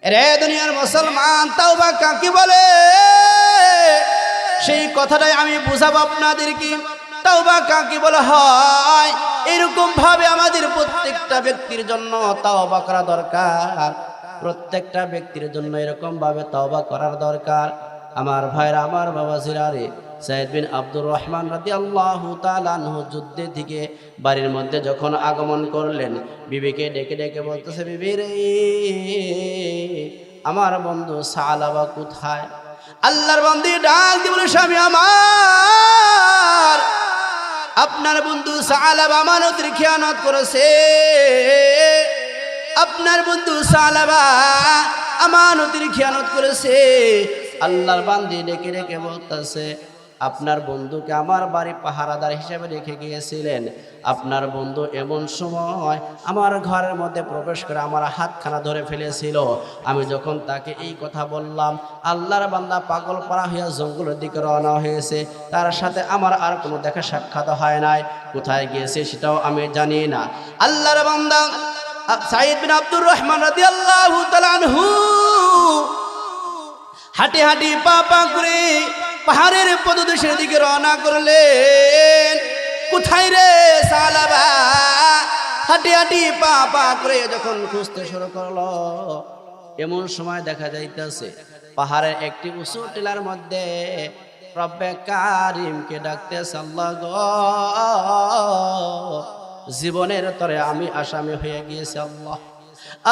রে দুনিয়ার মুসলমান, তাওবা কাকে বলে সেই কথাটাই আমি বুঝাবো আপনাদেরকে। তাওবা কাকে বলা হয়, এরকম ভাবে আমাদের প্রত্যেকটা ব্যক্তির জন্য তাওবা করা দরকার। প্রত্যেকটা ব্যক্তির জন্য এরকম ভাবে তাওবা করার দরকার। আমার ভাইরা, আমার বাবাজিরা রে, সাইদ বিন আব্দুর রহমান রাদিয়াল্লাহু তাআলা আনহু যুদ্ধে থেকে বাড়ির মধ্যে যখন আগমন করলেন, বিবিকে ডেকে ডেকে বলতেছে, বিবি রে, আমার বন্ধু সালাবা কোথায়? আল্লাহর বান্দী ডাক দিয়ে বলে, স্বামী আমার, আপনার বন্ধু সালাবা আমানতের খেয়ানত করেছে। আপনার বন্ধু সালাবা আমানতের খেয়ানত করেছে। আল্লাহর বান্দী ডেকে ডেকে বলতেছে, আপনার বন্ধুকে আমার বাড়ি পাহারাদার হিসেবে রেখে গিয়েছিলেন। আপনার বন্ধু এমন সময় আমার ঘরের মধ্যে প্রবেশ করে আমার হাতখানা ধরে ফেলেছিল। আমি যখন তাকে এই কথা বললাম, আল্লাহর বান্দা পাগল পাড়া হইয়া জঙ্গলের দিকে রওনা হয়েছে। তার সাথে আমার আর কোনো দেখা সাক্ষাৎ হয় নাই। কোথায় গিয়েছে সেটাও আমি জানি না। আল্লাহর বান্দা সাইদ বিন আব্দুর রহমান রাদিয়াল্লাহু তাআলা আনহু হাঁটি হাঁটি পা পা করে পাহাড়ের পদদেশের দিকে রওনা করলেন। কোথায় রে সালাবা? হাঁটি হাঁটি পা পা করে যখন খুঁজতে শুরু করলো, এমন সময় দেখা যাইতেছে পাহাড়ের একটি উঁচু টিলার মধ্যে রব্বে কারিমকে ডাকতেছে, আল্লাহ গো, জীবনের তরে আমি আসামি হয়ে গিয়েছি। আল্লাহ,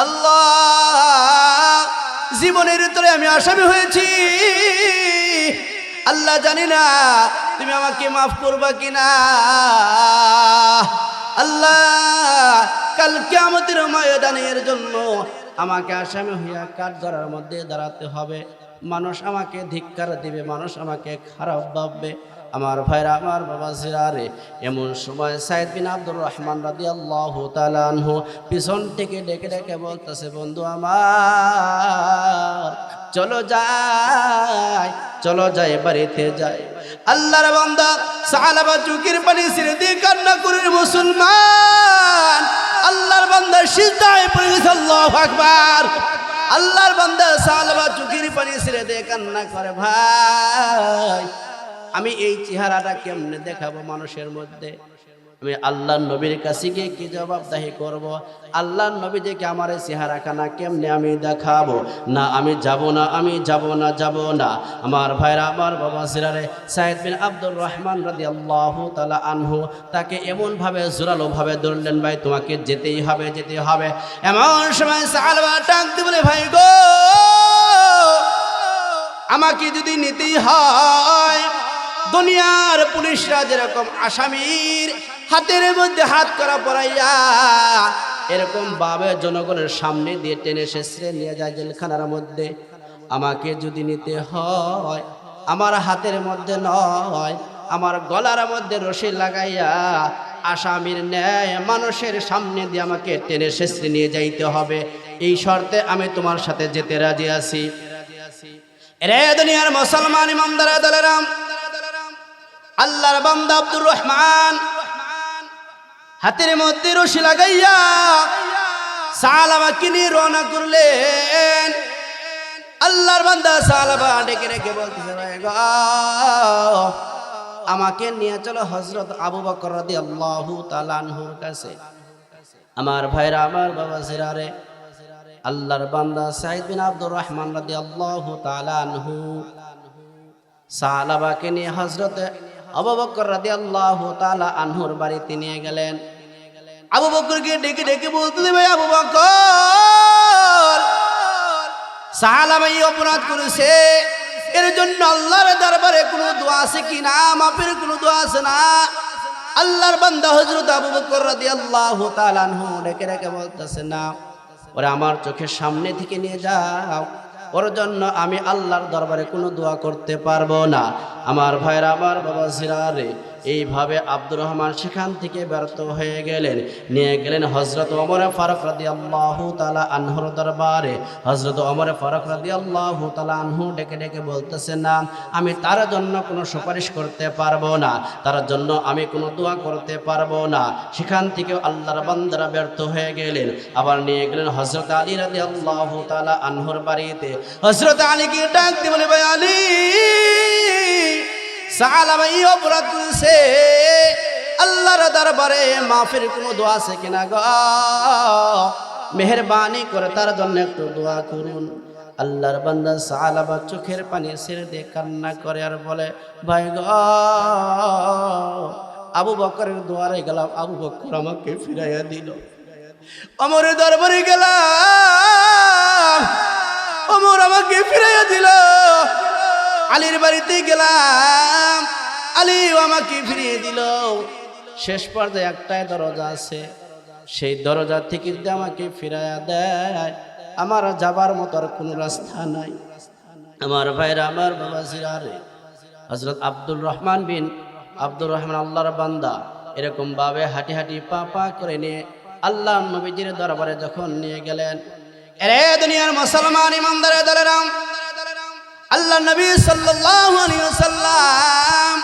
আল্লাহ, জীবনের তরে আমি আসামি হয়েছি। আল্লাহ, জানি না তুমি আমাকে মাফ করবা কিনা। আল্লাহ, কাল কিয়ামতের ময়দানের জন্য আমাকে আসামি হইয়া কাঠগড়ার মধ্যে দাঁড়াতে হবে। মানুষ আমাকে ধিক্কার দিবে, মানুষ আমাকে খারাপ ভাববে। আমার ভাইরা, আমার বাবাজিরা রে, এমন সময় সাইদ বিন আব্দুর রহমান রাদিয়াল্লাহু তাআলা আনহু পিছন থেকে ডেকে ডেকে বলতেছে, বন্ধু আমার, চলো যাই, চলো যাই, বাড়িতে যাই। আল্লাহর বান্দা সালাবা চোখের পানি ছেড়ে দিয়ে কান্না করে, মুসলমান, আল্লাহর বান্দা সিজদায় পড়ে গেছে। আল্লাহু আকবার। আল্লাহর বান্দা সালাবা চোখের পানি ছেড়ে দিয়ে কান্না করে, ভাই, আমি এই চেহারাটা কেমনে দেখাবো মানুষের মধ্যে? আমি আল্লাহর নবীর কাছে গিয়ে কি জবাবদাহি করব? আল্লাহর নবী যে আমার এই চেহারাখানা কেমনে আমি দেখাবো? না, আমি যাব না, আমি যাব না, যাব না। আমার ভাইরা, আমার বাবাজিরা রে, সাইদ বিন আব্দুর রহমান রাদিয়াল্লাহু তাআলা আনহু তাকে এমন ভাবে জোরালো ভাবে ধরলেন, ভাই তোমাকে যেতেই হবে, যেতে হবে। এমন সময় সালাবা ডাক দিয়ে বলে, ভাই গো, আমাকে যদি নিতেই হয়, দুনিয়ার পুলিশরা যেরকম আসামির হাতের মধ্যে হাত করা পড়াইয়া এরকম ভাবে জনগণের সামনে দিয়ে টেনে শেষরে নিয়ে যায় জেলখানার মধ্যে, আমাকে যদি নিতে হয়, আমার হাতের মধ্যে নয়, আমার গলার মধ্যে রশি লাগাইয়া আসামির ন্যায় মানুষের সামনে দিয়ে আমাকে টেনে শেষরে নিয়ে যাইতে হবে। এই শর্তে আমি তোমার সাথে যেতে রাজি আছি। রে দুনিয়ার মুসলমান ইমানদার দলেরাম, আল্লাহর বান্দা আব্দুর রহমান হাতের মধ্যে রশি লাগাইয়া সালাবাকে নিয়ে রওনা করলেন। আল্লাহর বান্দা সালাবা ডেকে ডেকে বলতেছে, ভাই গো, আমাকে নিয়ে চলো হযরত আবু বকর রাদিয়াল্লাহু তাআলা আনহুর কাছে। আমার ভাইরা, আমার বাবাজিরা রে, আল্লাহর বান্দা সাইদ বিন আব্দুর রহমান রাদিয়াল্লাহু তাআলা আনহু সালাবাকে নিয়ে হযরত আবু বকর রাদিয়াল্লাহু তাআলা আনহুর বাড়িতে নিয়ে গেলেন। আবু বকরকে ডেকে ডেকে বলতে, ভাই আবু বকর, সালাবা এই অপরাধ করেছে, এর জন্য আল্লাহর দরবারে কোনো দোয়া আছে কিনা? মাফের কোনো দোয়া আছে না? আল্লাহর বান্দা হযরত আবু বকর রাদিয়াল্লাহু তাআলা আনহু ডেকে ডেকে বলতেছে, না, ওরে আমার চোখের সামনে থেকে নিয়ে যাও, ওর জন্য আমি আল্লাহর দরবারে কোনো দোয়া করতে পারবো না। আমার ভাইরা, আমার বাবাজিরা রে, এইভাবে আব্দুর রহমান সেখান থেকে ব্যর্থ হয়ে গেলেন, নিয়ে গেলেন হযরত ওমর ফারুক রাদিয়াল্লাহু তাআলা আনহুর দরবারে। হযরত ওমর ফারুক রাদিয়াল্লাহু তাআলা আনহু ডেকে ডেকে বলতেছেন, না আমি তার জন্য কোনো সুপারিশ করতে পারবো না, তার জন্য আমি কোনো দোয়া করতে পারবো না। সেখান থেকে আল্লাহর বান্দারা ব্যর্থ হয়ে গেলেন। আবার নিয়ে গেলেন হযরত আলী রাদিয়াল্লাহু তাআলা আনহুর বাড়িতে। হযরত আলীকে ডাক দিয়ে বলে, ভাই আলী, সালাম এই অপরাধ করেছে, আল্লাহর দরবারে মাফের কোনো দোয়া আছে কিনা গো, মেহেরবানি করে তার জন্য একটু দোয়া করুন। আল্লাহর বান্দা সালাবা চোখের পানি ছেড়ে দিয়ে কান্না করে আর বলে, ভাই গো, আবু বকরের দুয়ারে গেলাম, আবু বকর আমাকে ফিরাইয়া দিল। ওমরের দরবারে গেলাম, ওমর আমাকে ফিরাইয়া দিল। আলীর বাড়িতে গেলাম, আলীও আমাকে ফিরিয়ে দিল। শেষ পর্যায়ে একটাই দরজা আছে, সেই দরজা থেকে যদি আমাকে ফিরাইয়া দেয়, আমার যাবার মতো আর কোনো রাস্তা নাই। আমার ভাইরা, আমার বাবা জিরারে, হযরত আব্দুর রহমান বিন আব্দুর রহমান আল্লাহর বান্দা এরকম ভাবে হাঁটি হাঁটি পা পা করে নিয়ে আল্লাহ নবীজির দরবারে যখন নিয়ে গেলেন, এরে দুনিয়ার মুসলমান ইমানদারের দলেরাম, আল্লাহ নবী সাল্লাল্লাহু আলাইহি ওয়াসাল্লাম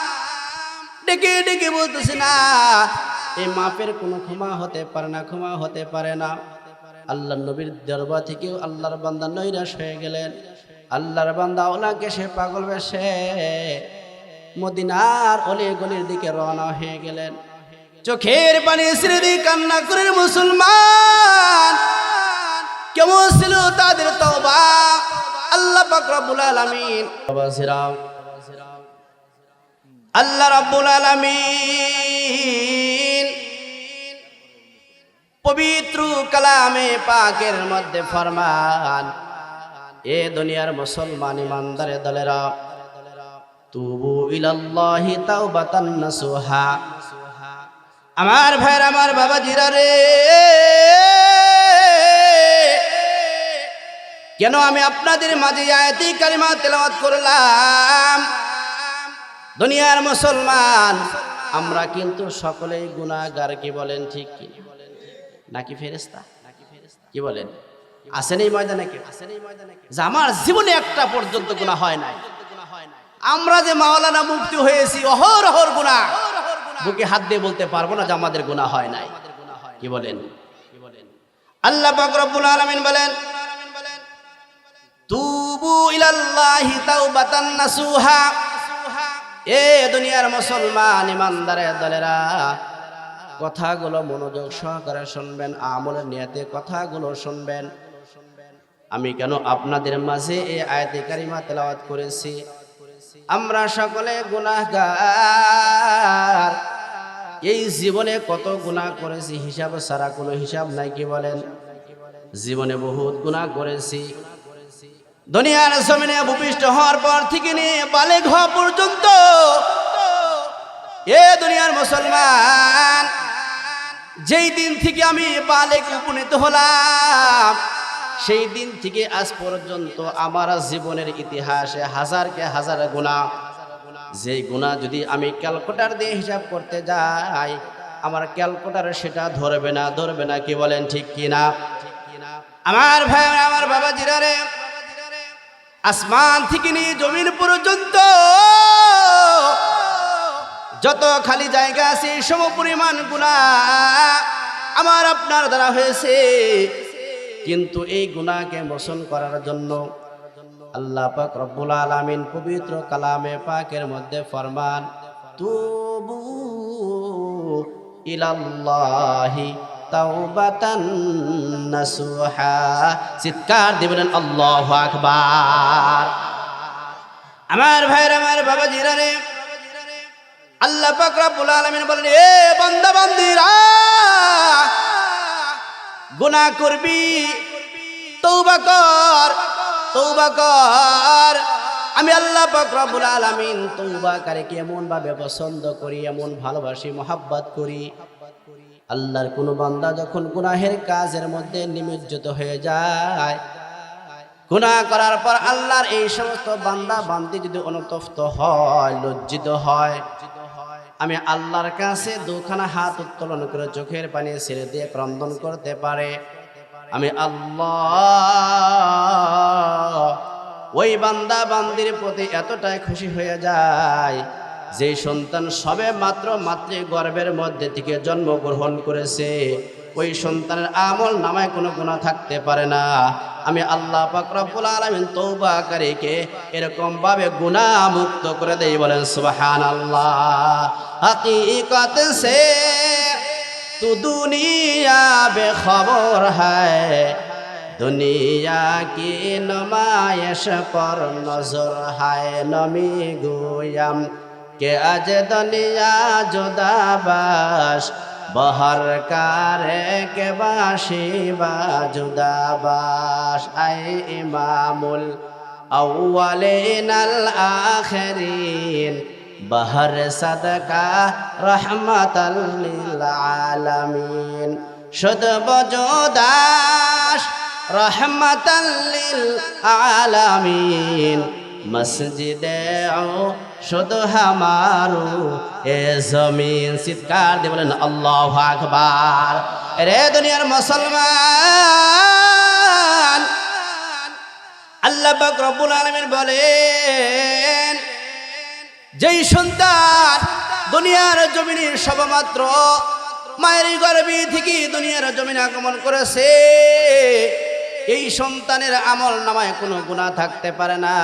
ডেকে ডেকে বলতেছে, না এই মাপের কোনো ক্ষমা হতে পারে না, ক্ষমা হতে পারে না। আল্লাহ নবীর দরবার থেকেও আল্লাহর বান্দা নৈরাশ হয়ে গেলেন। আল্লাহর বান্দা ওনাকে সে পাগল বেশে মদিনার অলি গলির দিকে রওনা হয়ে গেলেন। চোখের পানি ছেড়ে দিয়ে কান্না করে মুসলমান, কেমন ছিল তাদের তওবা। আল্লাহ পাক রব্বুল আলামিন, আল্লাহ রাব্বুল আলামিন পবিত্র কালামে পাকের মধ্যে ফরমান, এ দুনিয়ার মুসলমান ইমানদারের দলেরা, তুবু ইলাল্লাহি তাওবাতান নাসুহা। আমার ভাইর, আমার বাবা জিরা রে, কেন আমি আপনাদের মাঝে আয়াতি কালিমা তেলাওয়াত করলাম? দুনিয়ার মুসলমান আমরা কিন্তু সকলেই গুনাহগার, কি বলেন ঠিক কি নাকি ফেরেশতা? কি বলেন? আসেন এই ময়দানে কেউ? যে আমার জীবনে একটা পর্যন্ত গুনাহ হয় নাই? আমরা যে মাওলানা মুফতি হয়েছি, অহরহর গুনাহ, বুকে হাত দিয়ে বলতে পারবো না যে আমাদের গুনাহ হয় নাই। কি বলেন? আল্লাহ পাক রব্বুল আলামিন বলেন, তুবু ইলাল্লাহি তাওবাতান নাসুহা। এ দুনিয়ার মুসলমান ইমানদারের দলেরা, কথাগুলো মনোযোগ সহকারে শুনবেন, আমলের নিয়তে কথাগুলো শুনবেন। আমি কেন আপনাদের মাঝে এই আয়াতে কারিমা তেলাওয়াত করেছি? আমরা সকলে গুনাহগার। এই জীবনে কত গুনাহ করেছি, হিসাব ছাড়া কোনো হিসাব নাই। কি বলেন? জীবনে বহুত গুনাহ করেছি। দুনিয়ার জমিনে ভূমিষ্ঠ হওয়ার পর থেকে নিয়ে বালেগ হওয়া পর্যন্ত এ দুনিয়ার মুসলমান, যেই দিন থেকে আমি বালেগ উপনীত হলাম, সেই দিন থেকে আজ পর্যন্ত আমার জীবনের ইতিহাসে হাজারকে হাজার গুনাহ। যেই গুনাহ যদি আমি ক্যালকুলেটর দিয়ে হিসাব করতে যাই, আমার ক্যালকুলেটর সেটা ধরবে না, ধরবে না। কি বলেন ঠিক কিনা? আমার ভাই, আমার বাবা জিরারে, আসমান থেকে নিয়ে জমিন পর্যন্ত যত খালি জায়গা আছে, সম পরিমাণ গুনাহ আমার আপনার দ্বারা হয়েছে। কিন্তু এই গুনাহকে মোচন করার জন্য আল্লাহ পাক রব্বুল আলামিন পবিত্র কালামে পাকের মধ্যে ফরমান, তুবু ইলাল্লাহি তাওবাতান নাসুহা। চিৎকার দিবেন আল্লাহু আকবার। আমার ভাইরা, আমার বাবা জিরারে, আল্লাহ পাক রব্বুল আলামিন বলেন, এ বান্দা বান্দীরা, গুনাহ করবি, তওবা কর, তওবা কর। আমি আল্লাহ পাক রব্বুল আলামিন তওবাকারীকে এমন ভাবে পছন্দ করি, এমন ভালোবাসি, মহব্বত করি। আল্লাহর কোন বান্দা যখন গুনাহের কাজের মধ্যে নিমজ্জিত হয়ে যায়, গুনাহ করার পর আল্লাহর এই সমস্ত বান্দা বান্দি যদি অনুতপ্ত হয়, লজ্জিত হয়, আমি আল্লাহর কাছে দুখানা হাত উত্তোলন করে চোখের পানি ছেড়ে দিয়ে ক্রন্দন করতে পারে, আমি আল্লাহ ওই বান্দা বান্দির প্রতি এতটাই খুশি হয়ে যায় যে সন্তান সবে মাত্র মাতৃগর্ভের মধ্যে থেকে জন্মগ্রহণ করেছে, ওই সন্তানের আমল নামায় কোনো গুনাহ থাকতে পারে না। আমি আল্লাহ পাক রব্বুল আলামিন তওবাকারীকে এরকম ভাবে গুনাহ মুক্ত করে দেই, বলেন সুবহানাল্লাহ। हकीकत से तू दुनिया बेखबर है, दुनिया की नुमाइश पर नजर है। नमी गोयम के आज दुनिया जुदाबाश, बहर कारे के बाशी बा जुदाबाश। ऐ इमामुल अव्वलीन अल आखिरीन, बहर सदका रहमतल लिल आलमीन। शुद्ध बजुदाश रहमतल लिल आलमीन, मस्जिदे शुद्ध हमारू ए जमीन। चिৎকার দিয়ে বলেন আল্লাহু আকবার। রে দুনিয়ার মুসলমান, আল্লাহ পাক রব্বুল আলামিন বলেন, যেই সন্তান দুনিয়ার জমিনে সবেমাত্র মায়ের গর্ভে থেকে দুনিয়ার জমিনে আগমন করেছে, এই সন্তানের আমল নামায় কোনো গুনাহ থাকতে পারে না।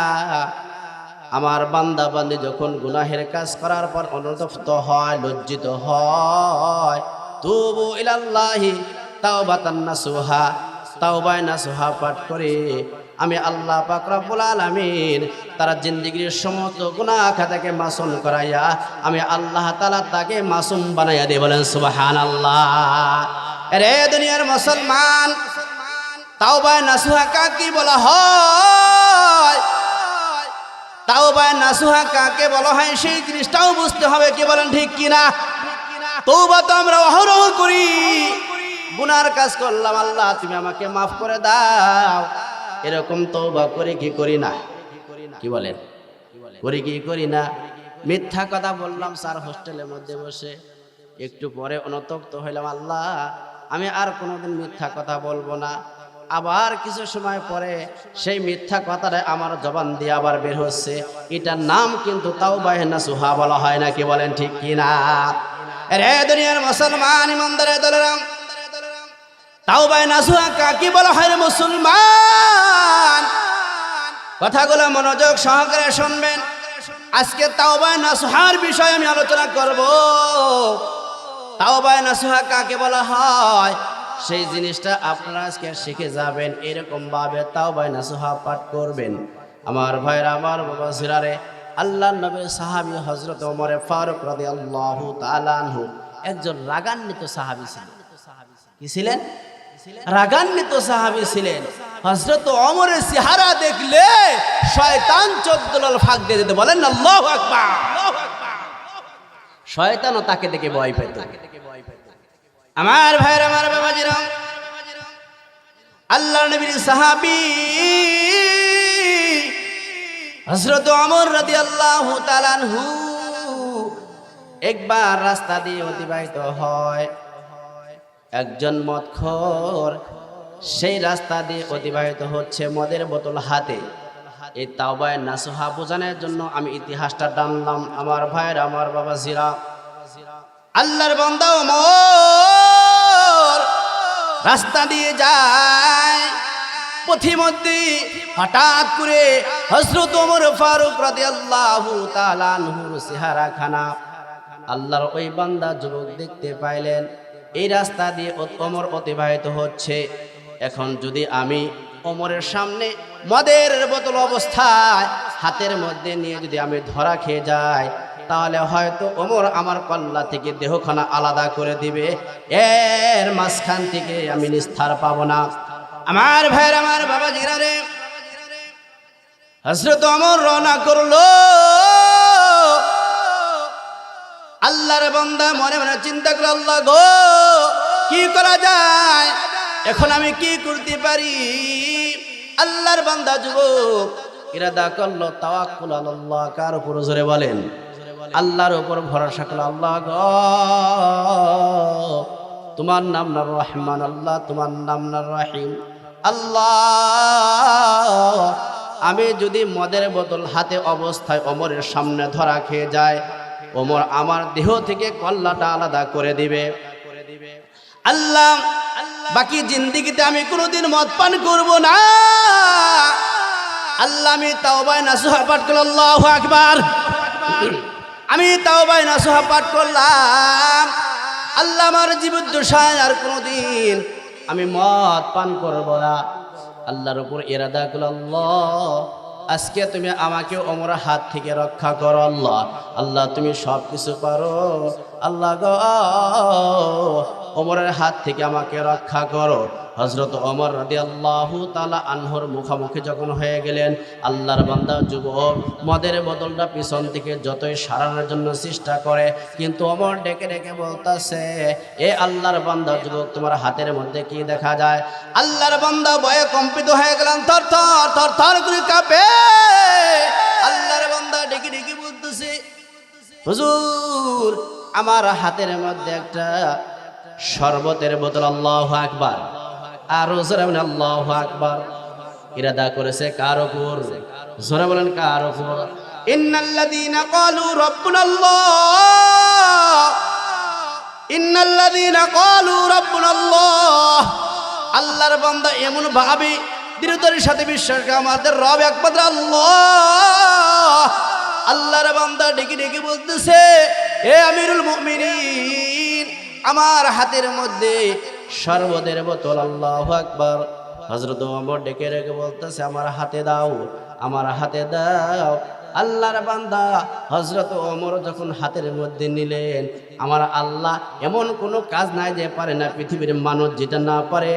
আমার বান্দা বান্দি যখন গুনাহের কাজ করার পর অনুতপ্ত হয়, লজ্জিত হয়, তুবু ইলাল্লাহি তাওবাতান নাসুহা, তাওবায়ে নাসুহা পাঠ করে আমি আল্লাহ পাক রব্বুল আলামিন তার জিন্দেগীর সমস্ত গুনাহ খাতাকে মাসুম করাইয়া আমি আল্লাহ তাআলা তাকে মাসুম বানাইয়া দেই, বলেন সুবহানাল্লাহ। রে দুনিয়ার মুসলমান, তাওবায়ে নাসুহা কাকে বলা হয়? তাওবায়ে নাসুহা কাকে বলা হয় সেই জিনিসটাও বুঝতে হবে, কি বলেন ঠিক কিনা? তওবা তো আমরা অহরহ করি, গুনার কাজ করলাম, আল্লাহ তুমি আমাকে মাফ করে দাও, এরকম তওবা করে কি করি না? কি বলেন? করি কি করি না? মিথ্যা কথা বললাম স্যার হোস্টেলের মধ্যে বসে, একটু পরে অনুতপ্ত হইলাম, আল্লাহ আমি আর কোনোদিন মিথ্যা কথা বলবো না। আবার কিছু সময় পরে সেই মিথ্যা কথাটা আমার জবান দিয়ে আবার বের হচ্ছে, এটার নাম কিন্তু তাওবায়ে নাসুহা বলা হয় না, কি বলেন ঠিক কিনা? রে দুনিয়ার মুসলমান ইমানদারের দলেরা, তাওবায়ে নাসুহা কাকে বলা হয় রে মুসলমান? কথাগুলো মনোযোগ সহকারে শুনবেন। আজকে তাওবায়ে নাসুহার বিষয়ে আমি আলোচনা করব। তাওবায়ে নাসুহা কাকে বলা হয় সেই জিনিসটা আপনারা আজকে শিখে যাবেন, এরকম ভাবে তাওবায়ে নাসুহা পাঠ করবেন। আমার ভাইরা, আমার বাবা জিরারে, আল্লাহর নবীর সাহাবী হযরত ওমর ফারুক রাদিয়াল্লাহু তাআলা আনহু একজন রাগান্বিত সাহাবী ছিলেন। কি ছিলেন? রাগান্বিত সাহাবী ছিলেন। হযরত ওমরের চেহারা দেখলে শয়তান 14 লাল ফাঁক দিয়ে দিত, বলেন আল্লাহু আকবার। শয়তানও তাকে দেখে ভয় পেত। আমার ভাইরা, আমার বাবাজিরা, আল্লাহর নবীর সাহাবী হযরত ওমর রাদিয়াল্লাহু তাআলা আনহু একবার রাস্তা দিয়ে অতিবাহিত হয়, একজন মদখোর সেই রাস্তা দিয়ে অতিবাহিত হচ্ছে মদের বোতল হাতে। এই তাওবায়ে নাসুহা বোঝানোর জন্য আমি ইতিহাসটা টানলাম। আমার ভাইয়ের, আমার বাবা জিরা, আল্লাহর বান্দা ওমর রাস্তা দিয়ে যায়, পথিমধ্যে হঠাৎ করে হযরত ওমর ফারুক রাদিয়াল্লাহু তাআলা আনহুর চেহারাখানা আল্লাহর ওই বান্দা যুবক দেখতে পাইলেন। এই রাস্তা দিয়ে ওমর অতিবাহিত হচ্ছে। এখন যদি আমি ওমরের সামনে মদের বোতল অবস্থায় হাতের মধ্যে নিয়ে যদি আমি ধরা খেয়ে যাই, তাহলে হয়তো ওমর আমার কল্লা থেকে দেহখানা আলাদা করে দিবে, এর মাঝখান থেকে আমি নিস্তার পাবো না। আমার ভাইয়ের, আমার বাবা জিরারে, হযরত ওমর রওনা করলো। আল্লাহর বান্দা মনে মনে চিন্তা করে, আল্লাহ গো, কি করা যায়, এখন আমি কি করতে পারি? আল্লাহর বান্দা যুবক ইরাদা করলো তাওয়াক্কুল আলাল্লাহ। কার উপর? জোরে বলেন, আল্লাহর উপর ভরসা করলো, আল্লাহ গো তোমার নাম না রহমান, আল্লাহ তোমার নাম না রহিম, আল্লাহ আমি যদি মদের বোতল হাতে অবস্থায় ওমরের সামনে ধরা খেয়ে যায়, ওমর আমার দেহ থেকে কল্লাটা আলাদা করে দিবে। আল্লাহ বাকি জিন্দেগিতে আমি কোনোদিন মদ পান করব না। আল্লাহ আমি তাওবায়ে নাসুহা পাঠ করলাম, আল্লাহু আকবার। আমি তাওবায়ে নাসুহা পাঠ করলাম, আল্লাহ আমার জীবদ্দশায় আর কোনোদিন আমি মদ পান করব না। আল্লাহর উপর ইরাদা করল, আল্লাহ আজকে তুমি আমাকে ওমরের হাত থেকে রক্ষা করো, আল্লাহ আল্লাহ তুমি সব কিছু পারো, আল্লাহ গো ওমরের হাত থেকে আমাকে রক্ষা করো। হযরত ওমর রাদিয়াল্লাহু তাআলা আনহুর মুখোমুখি যখন হয়ে গেলেন, আল্লাহর বান্দা যুবক মদের বোতলটা পিছন থেকে যতই সারানোর জন্য চেষ্টা করে, কিন্তু ওমর ডেকে ডেকে বলতাছে, এ আল্লাহর বান্দা যুবক তোমার হাতের মধ্যে কি দেখা যায়? আল্লাহর বান্দা ভয়ে কম্পিত হয়ে গেলেন, থর থর থর থর করে কাঁপে। আল্লাহর বান্দা ডেকে ডেকে বলতেছে, হুজুর আমার হাতের মধ্যে একটা শরবতের বোতল। আল্লাহু আকবার। আর জোরে বলেন আল্লাহু আকবার। ইরাদা করেছে কার উপর? জোরে বলেন কার উপর? ইন্নাল্লাযীনা ক্বালু রাব্বুনাল্লাহ, ইন্নাল্লাযীনা ক্বালু রাব্বুনাল্লাহ। আল্লাহর বান্দা এমন ভাবে দৃঢ়তার সাথে বিশ্বাস করে আমাদের রব একমাত্র আল্লাহ। আল্লাহর বান্দা ডেকে ডেকে বলতেছে, হে আমিরুল মুমিনিন আমার হাতের মধ্যে শরবতের বোতল। আল্লাহু আকবার। হযরত ওমর ডেকে ডেকে বলতেছে, আমার হাতে দাও, আমার হাতে দাও। আল্লাহর বান্দা হযরত ওমর যখন হাতের মধ্যে নিলেন, আমার আল্লাহ এমন কোনো কাজ নাই যে পারে না, পৃথিবীর মানুষ যেটা না পারে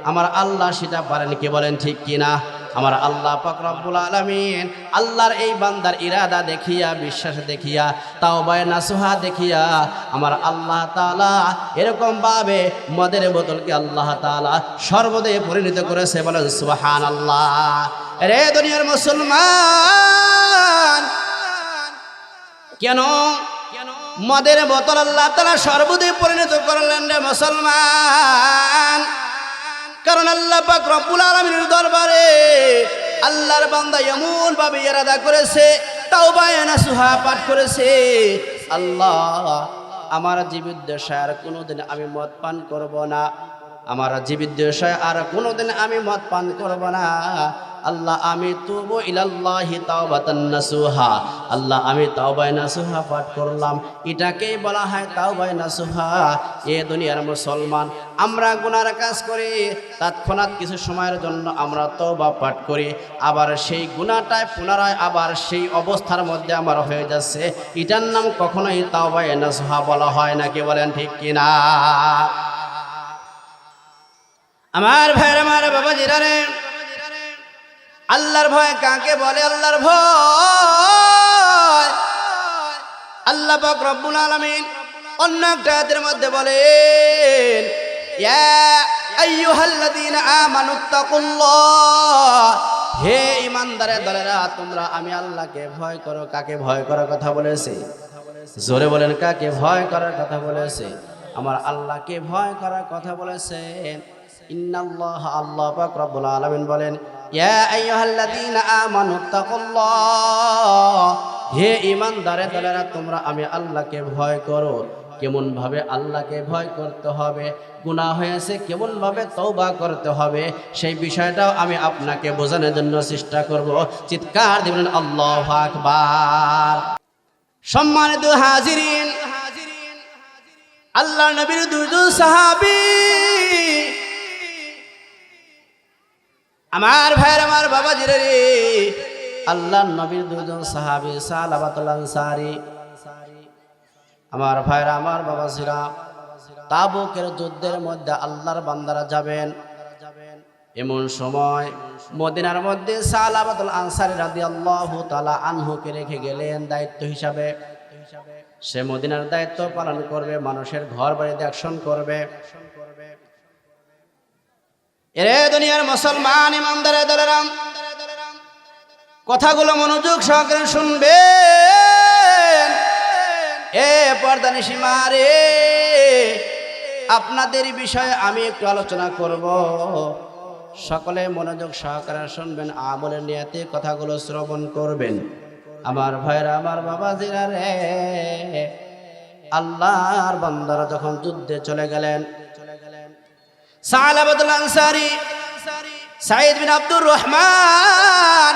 আমার আল্লাহ সেটা পারেন। কে বলেন ঠিক কিনা? আমার আল্লাহ পাক রব্বুল আলামিন আল্লাহর এই বান্দার ইরাদা দেখিয়া, বিশ্বাস দেখিয়া, তাওবায়ে নাসুহা দেখিয়া আমার আল্লাহ তাআলা এরকম ভাবে মদের বোতলকে আল্লাহ তাআলা শরবতে পরিণত করেছে। বলেন সুবহানাল্লাহ। রে দুনিয়ার মুসলমান, কেন মদের বোতল আল্লাহ তাআলা শরবতে পরিণত করলেন রে মুসলমান? কারণ আল্লাহ পাক রব্বুল আলামিনের দরবারে আল্লাহর বান্দা এমন ভাবে ইরাদা করেছে, তাওবায়ে নাসুহা পাঠ করেছে, আল্লাহ আমার জীবদ্দশায় আর কোনোদিন আমি মদ পান করব না, আমার জীবদ্দশায় আর কোনোদিন আমি মদ পান করব না। আল্লাহ আমি তুবু ইলাল্লাহি তাওবাতান নাসুহা। আল্লাহ আমি তাওবায়ে নাসুহা পাঠ করলাম। এটাকেই বলা হয় তাওবায়ে নাসুহা। এ দুনিয়ার মুসলমান, আমরা গুনার কাজ করি, তৎক্ষণাৎ কিছু সময়ের জন্য আমরা তওবা পাঠ করি, আবার সেই গুনাহটায় পুনরায় আবার সেই অবস্থার মধ্যে আমার হয়ে যাচ্ছে। এটার নাম কখনোই তাওবায়ে নাসুহা বলা হয় না। কে বলেন ঠিক কিনা? আমার ভাইয়ের, আমার বাবাজিরা রে, আল্লাহর ভয় কাকে বলে? আল্লাহর ভয় আল্লাহ পাক রব্বুল আলামিন অন্য একটা আয়াতের মধ্যে বলেন, ইয়া আইয়ুহাল্লাযীনা আমানুত্তাকুল্লাহ, হে ঈমানদারের দলেরা তোমরা আমি আল্লাহকে ভয় করো। কাকে ভয় করার কথা বলেছে? জোরে বলেন, কাকে ভয় করার কথা বলেছে? আমার আল্লাহকে ভয় করার কথা বলেছে। ইন্নাল্লাহ, আল্লাহ পাক রব্বুল আলামিন বলেন, ইয়া আইয়ুহাল্লাযীনা আমানুত্তাকুল্লাহ, হে ঈমানদারের দলেরা তোমরা আমি আল্লাহকে ভয় করো। কেমন ভাবে আল্লাহকে ভয় করতে হবে, গুনাহ হয়েছে কেমন ভাবে তওবা করতে হবে, সেই বিষয়টাও আমি আপনাকে বোঝানোর জন্য চেষ্টা করব। চিৎকার দিবেন আল্লাহু আকবার। সম্মানিত হাজিরিন, আল্লাহর নবীর দুইজন সাহাবী, আমার ভাইয়ের, আমার বাবাজিরা রে, আল্লাহর নবীর দুইজন সাহাবী সালাবাতুল আনসারী, আমার ভাইরা, আমার বাবাজিরা, তাবুকের যুদ্ধের মধ্যে আল্লাহর বান্দারা যাবেন। এমন সময় মদিনার মধ্যে সালাবাতুল আনসারী রাদিয়াল্লাহু তাআলা আনহুকে রেখে গেলেন দায়িত্ব হিসাবে। সে মদিনার দায়িত্ব পালন করবে, মানুষের ঘর বাড়ি দেখশন করবে। এরে দুনিয়ার মুসলমান ইমানদারের দলেরা, কথাগুলো মনোযোগ সহকারে শুনবেন। এ পর্দানিশী মা রে, আপনাদের বিষয়ে আমি একটু আলোচনা করব, সকলে মনোযোগ সহকারে শুনবেন, আমলের নিয়তে কথাগুলো শ্রবণ করবেন। আমার ভাইরা, আমার বাবাজিরা রে, আল্লাহর বান্দারা যখন যুদ্ধে চলে গেলেন, সালাবাতুল আনসারী সাঈদ বিন আব্দুর রহমান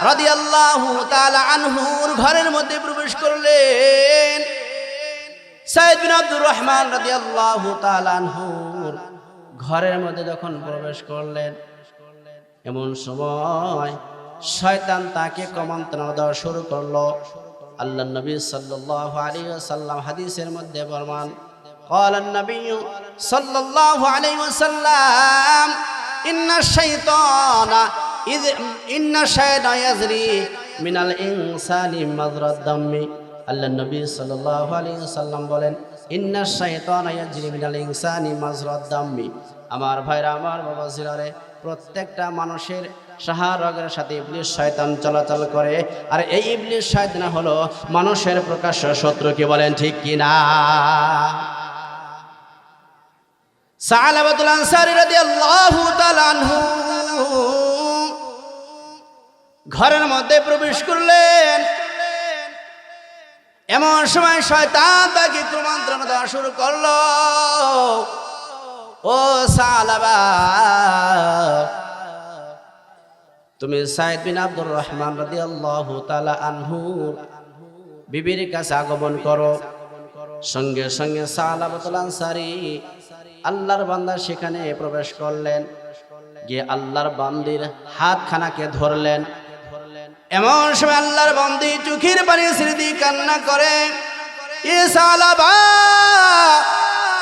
রাদিয়াল্লাহু তাআলা আনহুর ঘরের মধ্যে প্রবেশ করলেন। সাঈদ বিন আব্দুর রহমান রাদিয়াল্লাহু তাআলা আনহুর ঘরের মধ্যে যখন প্রবেশ করলেন, এমন সময় শয়তান তাকে কুমন্ত্রণা দেওয়া শুরু করলো। আল্লাহ নবী সাল্লাল্লাহু আলাইহি ওয়াসাল্লাম হাদিসের মধ্যে বর্ণনা, قال النبي صلى الله عليه وسلم إن الشيطان يجري من الإنسان مجرى الدم। আল্লাহ নবী সাল্লাল্লাহু আলাইহি ওয়াসাল্লাম বলেন, ইন্না শাইতানা ইয়াজরি মিনাল ইনসানি মাজরাদ দাম্মি। আমার ভাইরা, আমার বাবাজিরা রে, প্রত্যেকটা মানুষের শাহরগের সাথে ইবলিস শয়তান চলাচল করে, আর এই ইবলিস শয়তান হলো মানুষের প্রকাশ্য শত্রু। কি বলেন ঠিক কিনা? সালাবাতুল আনসারী রাদিয়াল্লাহু তাআলা আনহু ঘরের মধ্যে প্রবেশ করলেন। এমন সময় শয়তান তাকে কুমন্ত্রণা দেওয়া শুরু করলো, ও সালাবা, তুমি সাঈদ বিন আব্দুর রহমান রাদিয়াল্লাহু তাআলা আনহুর বিবির কাছে আগমন করো। সঙ্গে সঙ্গে সালাবাতুল আনসারী আল্লাহর বান্দা সেখানে প্রবেশ করলেন, গিয়ে আল্লাহর বান্দির হাতখানাকে ধরলেন। এমন সময় আল্লাহর বান্দি চোখের পানি ছেড়ে দিয়ে কান্না করে, এ সালাবা,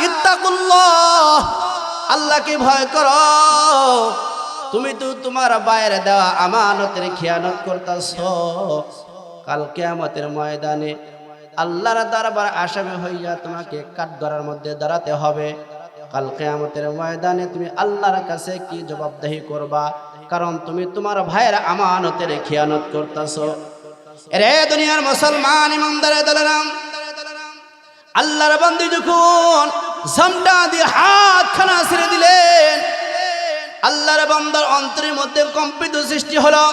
ইত্তাকুল্লাহ, আল্লাহকে ভয় করো, তুমি তো তোমার বাইরে দেওয়া আমানতের খিয়ানত করতেছো। কাল কিয়ামতের ময়দানে আল্লাহর দরবারে আসামি হইয়া তোমাকে কাঠগড়ার মধ্যে দাঁড়াতে হবে। কাল কিয়ামতের ময়দানে তুমি আল্লাহর কাছে কি জবাবদিহি করবা? কারণ তুমি তোমার ভাইয়ের আমানতের খিয়ানত করতেছো। রে দুনিয়ার মুসলমান ইমানদারে দলেরাম, আল্লাহর বান্দী যখন জামটা দিয়ে হাতখানা ছেড়ে দিলেন, আল্লাহর বান্দার অন্তরের মধ্যে কম্পিত সৃষ্টি হলো,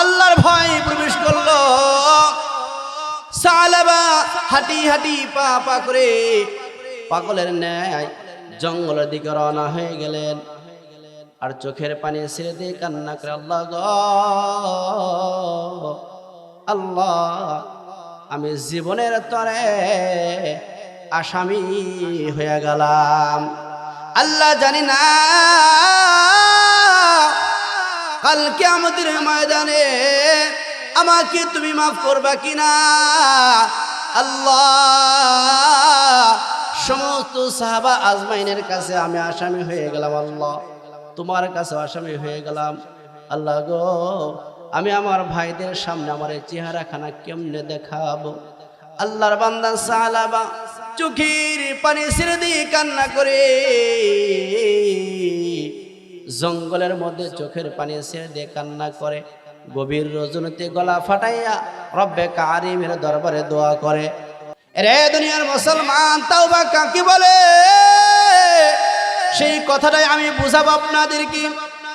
আল্লাহর ভয় প্রবেশ করলো। সালাবা হাঁটি হাঁটি পা পা করে পাগলের ন্যায় জঙ্গলের দিকে রওনা হয়ে গেলেন, আর চোখের পানি ছেড়ে দিয়ে কান্না করে, আল্লাহ গো, আল্লাহ, আমি জীবনের তরে আসামি হয়ে গেলাম। আল্লাহ জানি না কাল কিয়ামতের ময়দানে আমাকে তুমি মাফ করবা কিনা। আল্লাহ, সমস্ত সাহাবা আজমাইনের কাছে আমি আসামি হয়ে গেলাম, আল্লাহ তোমার কাছে আসামি হয়ে গেলাম। আল্লাহ গো, আমি আমার ভাইদের সামনে আমার এই চেহারাখানা কেমনে দেখাবো? আল্লাহর বান্দা সালাবা চোখের পানি ছেড়ে দিয়ে কান্না করে জঙ্গলের মধ্যে চোখের পানি ছেড়ে দিয়ে কান্না করে, গভীর রজনীতে গলা ফাটাইয়া রব্বে কারিমের দরবারে দোয়া করে। রে দুনিয়ার মুসলমান, তাওবা কাকে বলে সেই কথাটাই আমি বুঝাবো আপনাদেরকে।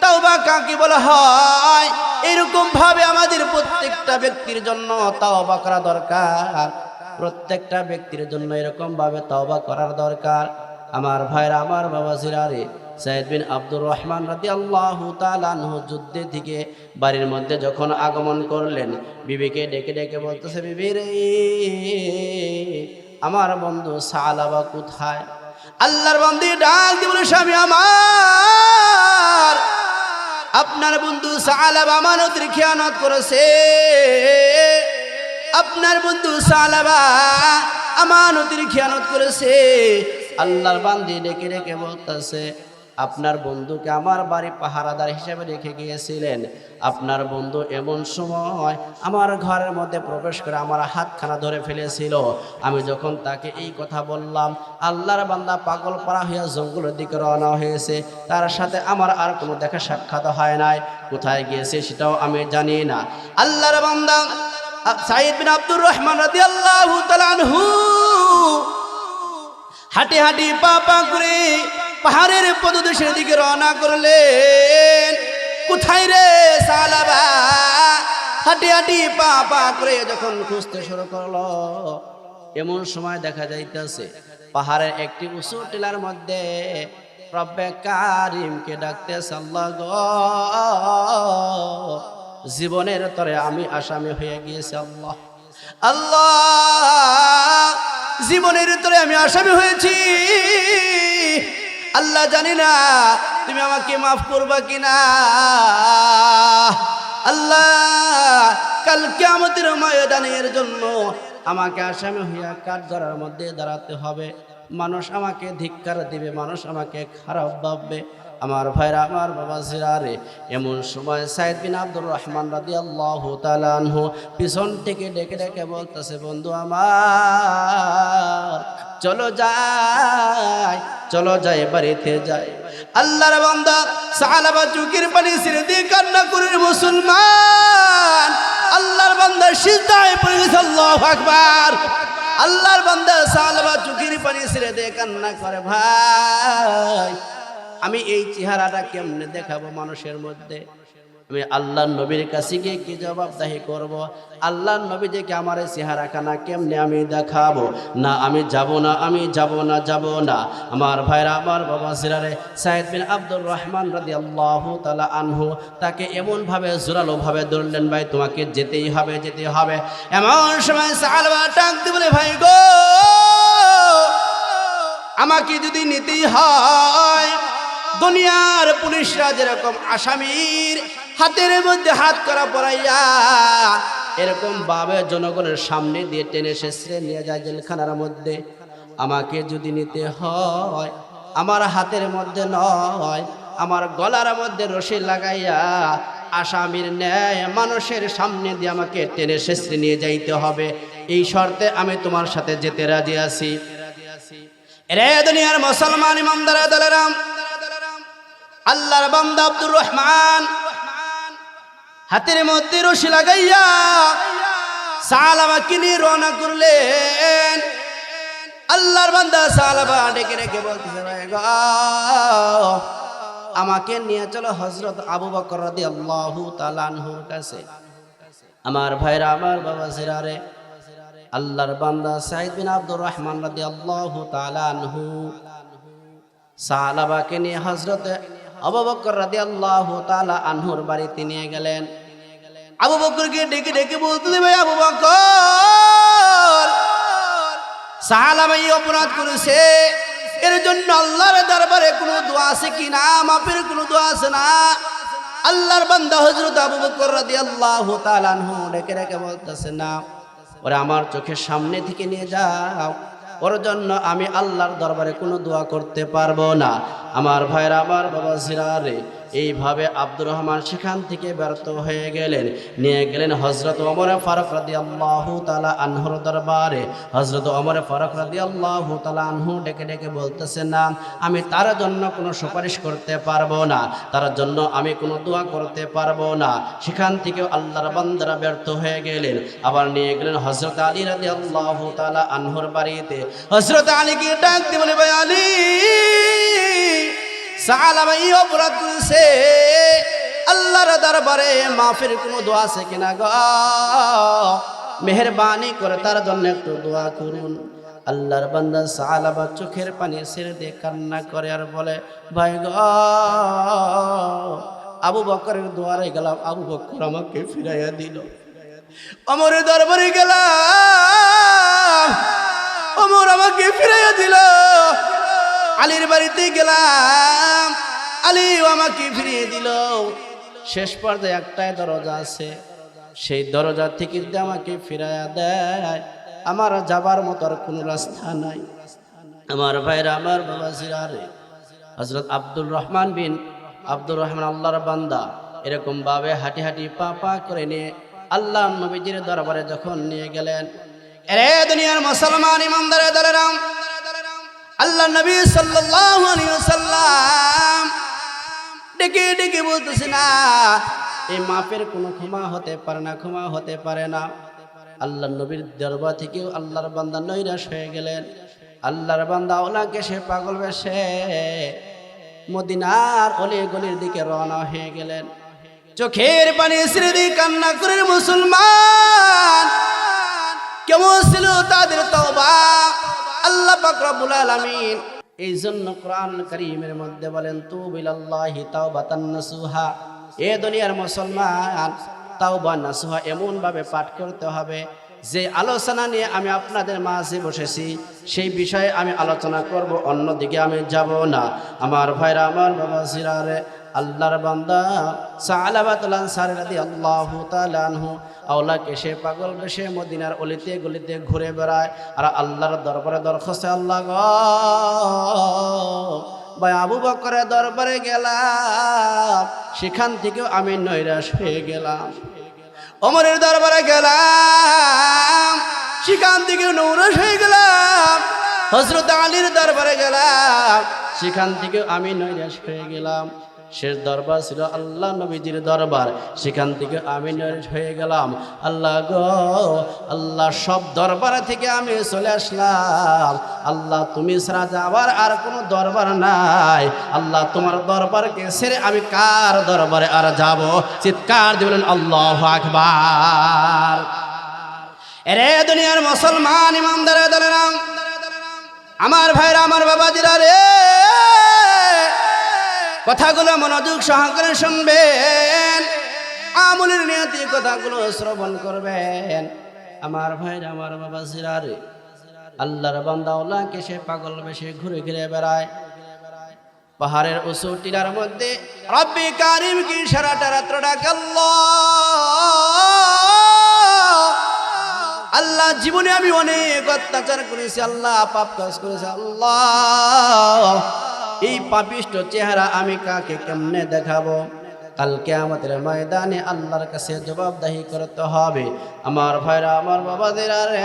তাওবা কাকে বলা হয়, এরকম ভাবে আমাদের প্রত্যেকটা ব্যক্তির জন্য তাওবা করা দরকার। প্রত্যেকটা ব্যক্তির জন্য এরকম ভাবে তাওবা করার দরকার। আমার ভাইরা, আমার বাবাজিরা রে, সাঈদ বিন আব্দুর রহমান রাদিয়াল্লাহু তাআলা আনহু যুদ্ধে থেকে বাড়ির মধ্যে যখন আগমন করলেন, বিবিকে ডেকে ডেকে বলতেছে, বিবি রে, আমার বন্ধু সালাবা কোথায়? আল্লাহর বান্দি ডাক দিয়ে বলে, স্বামী আমার, আপনার বন্ধু সালাবা আমানতের খিয়ানত করেছে। আপনার বন্ধু সালাবা আমানতের খিয়ানত করেছে। আল্লাহর বান্দি ডেকে ডেকে বলতেছে, আপনার বন্ধুকে আমার বাড়ি পাহারাদার হিসেবে রেখে গিয়েছিলেন। আপনার বন্ধু এমন সময় আমার ঘরের মধ্যে প্রবেশ করে আমার হাতখানা ধরে ফেলেছিল। আমি যখন তাকে এই কথা বললাম, আল্লাহর বান্দা পাগল পাড়া হইয়া জঙ্গলের দিকে রওনা হয়েছে। তার সাথে আমার আর কোনো দেখা সাক্ষাৎ হয় নাই। কোথায় গিয়েছে সেটাও আমি জানি না। আল্লাহর বান্দা সাঈদ বিন আব্দুর রহমান রাদিয়াল্লাহু তাআলা আনহু হাঁটি হাঁটি পা পা করে পাহাড়ের পদদেশের দিকে রওনা করলেন। কোথায় রে সালাবা? হাঁটি হাঁটি পা পা করে যখন খুঁজতে শুরু করলো, এমন সময় দেখা যাইতেছে পাহাড়ের একটি উঁচু টিলার মধ্যে রব্বে কারিমকে ডাকতেছে, আল্লাহ গো, জীবনের তরে আমি আসামি হয়ে গিয়েছি। আল্লাহ আল্লাহ, জীবনের তরে আমি আসামি হয়েছি। আল্লাহ, জানি না তুমি আমাকে মাফ করবা কিনা। আল্লাহ, কাল কিয়ামতের ময়দানের জন্য আমাকে আসামি হইয়া কাঠগড়ার মধ্যে দাঁড়াতে হবে। মানুষ আমাকে ধিক্কার দিবে, মানুষ আমাকে খারাপ ভাববে। আমার ভাইরা, আমার বাবা জিরারে, এমন সময় সাঈদ বিন আব্দুর রহমান রাদিয়াল্লাহু তাআলা আনহু পিছন থেকে ডেকে ডেকে বলতেছে, বন্ধু আমার, চলো যাই, চলো যাই, বাড়িতে যাই। আল্লাহর বান্দা সাহাবা চোখের পানি ছেড়ে দিয়ে কান্না করে মুসলমান। আল্লাহর বান্দা সিজদায় পড়ে গেছে। আল্লাহু আকবার। আল্লাহর বান্দা সাহাবা চোখের পানি ছেড়ে দিয়ে কান্না করে, ভাই, আমি এই চেহারাটা কেমনে দেখাবো মানুষের মধ্যে? আমি আল্লাহর নবীর কাছে গিয়ে কি জবাবদাহি করব? আল্লাহর নবী যে আমার এই চেহারা খানা কেমনে আমি দেখাবো? না, আমি যাব না, আমি যাব না, যাব না। আমার ভাইরা, আমার বাবা জিরারে, সাঈদ বিন আব্দুর রহমান রাদিয়াল্লাহু তাআলা আনহু তাকে এমনভাবে জোরালোভাবে ধরলেন, ভাই তোমাকে যেতেই হবে, যেতে হবে। এমন সময় সাহাবা ডাক দিয়ে বলে, ভাই গো, আমাকে যদি নিতেই হয়, দুনিয়ার পুলিশরা যেরকম আসামির হাতের মধ্যে হাত করা পরাইয়া এরকম ভাবে জনগণের সামনে দিয়ে টেনে শেষে নিয়ে যায় জেলখানার মধ্যে, আমাকে যদি নিতে হয়, আমার হাতের মধ্যে নয়, আমার গলার মধ্যে রশি লাগাইয়া আসামির ন্যায় মানুষের সামনে দিয়ে আমাকে টেনে শেষে নিয়ে যাইতে হবে। এই শর্তে আমি তোমার সাথে যেতে রাজি আছি। রে দুনিয়ার মুসলমান ইমানদার দলেরাম, আল্লাহর বান্দা আব্দুর রহমান হাতের মধ্যে রশি লাগাইয়া সাহাবাকে নিয়ে রওনা করলেন। আল্লাহর বান্দা সাহাবা ডেকে ডেকে বলতেছে, ভাই গো, আমাকে নিয়ে চলো হযরত আবু বকর রাদিয়াল্লাহু তাআলা আনহুর কাছে। আমার ভাইরা, আমার বাবা জিরারে, আল্লাহর বান্দা সাঈদ বিন আব্দুর রহমান রাদিয়াল্লাহু তাআলা আনহু সাহাবাকে নিয়ে হযরত আবু বকর রাদিয়াল্লাহু তাআলা আনহুর বাড়িতে নিয়ে গেলেন। আবু বকরকে ডেকে ডেকে বলতে, ভাই আবু বকর, সাহাবা এই অপরাধ করেছে, এর জন্য আল্লাহর দরবারে কোনো দোয়া আছে কিনা? মাফের কোনো দোয়া আছে না? আল্লাহর বান্দা হযরত আবু বকর রাদিয়াল্লাহু তাআলা আনহু ডেকে ডেকে বলতেছে, না, ওরে আমার চোখের সামনে থেকে নিয়ে যাও, ওর জন্য আমি আল্লাহর দরবারে কোনো দোয়া করতে পারবো না। আমার ভাইরা, আমার বাবা জিরারে, এইভাবে আব্দুর রহমান সেখান থেকে ব্যর্থ হয়ে গেলেন। নিয়ে গেলেন হযরত ওমর ফারুক রাদিয়াল্লাহু তাআলা আনহুর দরবারে। হযরত ওমর ফারুক রাদিয়াল্লাহু তাআলা আনহু ডেকে ডেকে বলতেছে, না, আমি তার জন্য কোনো সুপারিশ করতে পারবো না, তার জন্য আমি কোনো দোয়া করতে পারবো না। সেখান থেকে আল্লাহর বান্দারা ব্যর্থ হয়ে গেলেন। আবার নিয়ে গেলেন হযরত আলী রাদিয়াল্লাহু তাআলা আনহুর বাড়িতে। হযরত আলীকে ডাক দিয়ে বলে, ভাই আলী, সাহাবা এই অপরাধ করেছে, আল্লাহর দরবারে মাফের কোনো দোয়া আছে কিনা গো? মেহেরবানি করে তার জন্য একটু দোয়া করুন। আল্লাহর বান্দা সাহাবা চোখের পানি ছেড়ে দিয়ে কান্না করে আর বলে, ভাই গো, আবু বকরের দুয়ারে গেলাম, আবু বকর আমাকে ফিরাইয়া দিল। ওমরের দরবারে গেলাম, ওমর আমাকে ফিরাইয়া দিল। আলীর বাড়িতে গেলাম, আলীও আমাকে ফিরিয়ে দিল। শেষ পর্যায়ে একটাই দরজা আছে, সেই দরজা থেকে যদি আমাকে ফিরাইয়া দেয়, আমার যাবার মতো আর কোনো রাস্তা নাই। আমার ভাইরা, আমার বাবা জিরারে, হযরত আব্দুর রহমান বিন আব্দুর রহমান আল্লাহর বান্দা এরকম ভাবে হাঁটি হাঁটি পা পা করে নিয়ে আল্লাহর নবীজির দরবারে যখন নিয়ে গেলেন, এরে দুনিয়ার মুসলমান ইমানদার দলেরাম, আল্লাহ নবী সাল্লাল্লাহু আলাইহি ওয়াসাল্লাম ডেকে ডেকে বলতেছে, না, এই মাপের কোনো ক্ষমা হতে পারে না, ক্ষমা হতে পারে না। আল্লাহ নবীর দরবার থেকেও আল্লাহর বান্দা নৈরাশ হয়ে গেলেন। আল্লাহর বান্দা ওনাকে সে পাগল বেশে মদিনার অলি গলির দিকে রওনা হয়ে গেলেন। চোখের পানি ছেড়ে দিয়ে কান্না করে মুসলমান। কেমন ছিল তাদের তওবা! আল্লাহ পাক রব্বুল আলামিন এই জন্য কোরআন কারীমের মধ্যে বলেন, তুবিলাল্লাহি তাওবাতান নাসুহা। এ দুনিয়ার মুসলমান, তাওবা নাসুহা এমন ভাবে পাঠ করতে হবে যে আলোচনা নিয়ে আমি আপনাদের মাঝে বসেছি সেই বিষয়ে আমি আলোচনা করব, অন্যদিকে আমি যাব না। আমার ভাইরা, আমার বাবা জিরারে, আল্লাহর বান্দা সালাবাতুল আনসারী রাদিয়াল্লাহু তাআলা আনহু আওলাকে সে পাগল বেশে মদিনার অলিতে গলিতে ঘুরে বেড়ায় আর আল্লাহর দরবারে দরখাস্ত, আল্লাহ গো ভাই আবু বকরের দরবারে গেলাম, সেখান থেকেও আমি নৈরাশ হয়ে গেলাম। ওমরের দরবারে গেলাম, সেখান থেকে নৈরাশ হয়ে গেলাম। হযরত আলীর দরবারে গেলাম, সেখান থেকে আমি নৈরাশ হয়ে গেলাম। শেষ দরবার ছিল আল্লাহ নবীজির দরবার, সেখান থেকে আমি নৈরাশ হয়ে গেলাম। আল্লাহ গো আল্লাহ, সব দরবার থেকে আমি চলে আসলাম। আল্লাহ তুমি ছাড়া যাওয়ার আর কোনো দরবার নাই। আল্লাহ তোমার দরবারকে ছেড়ে আমি কার দরবারে আর যাব? চিৎকার দিয়ে বলেন আল্লাহু আকবার। এরে দুনিয়ার মুসলমান ইমানদারে দলেরাম, আমার ভাইরা, আমার বাবাজিরা রে, কথাগুলো মনোযোগ সহকারে শুনবেন, আমলের নিয়তি কথাগুলো শ্রবণ করবেন। আমার ভাইরা, আমার বাবাজিরা রে, আল্লাহর বান্দা ওলাকে সে পাগল বেশে ঘুরে ঘুরে বেড়ায় পাহাড়ের উঁচু টিলার মধ্যে। রব্বি কারিম কি সারাটা রাত্র ডাকে আল্লাহ, জীবনে আমি অনেক অত্যাচার করেছি আল্লাহ, পাপ কাজ করেছি আল্লাহ, এই পাপিষ্ট চেহারা আমি কাকে কেমনে দেখাবো? কাল কিয়ামতের ময়দানে আল্লাহর কাছে জবাবদিহি করতে হবে। আমার ভাইরা, আমার বাবাদেরা রে,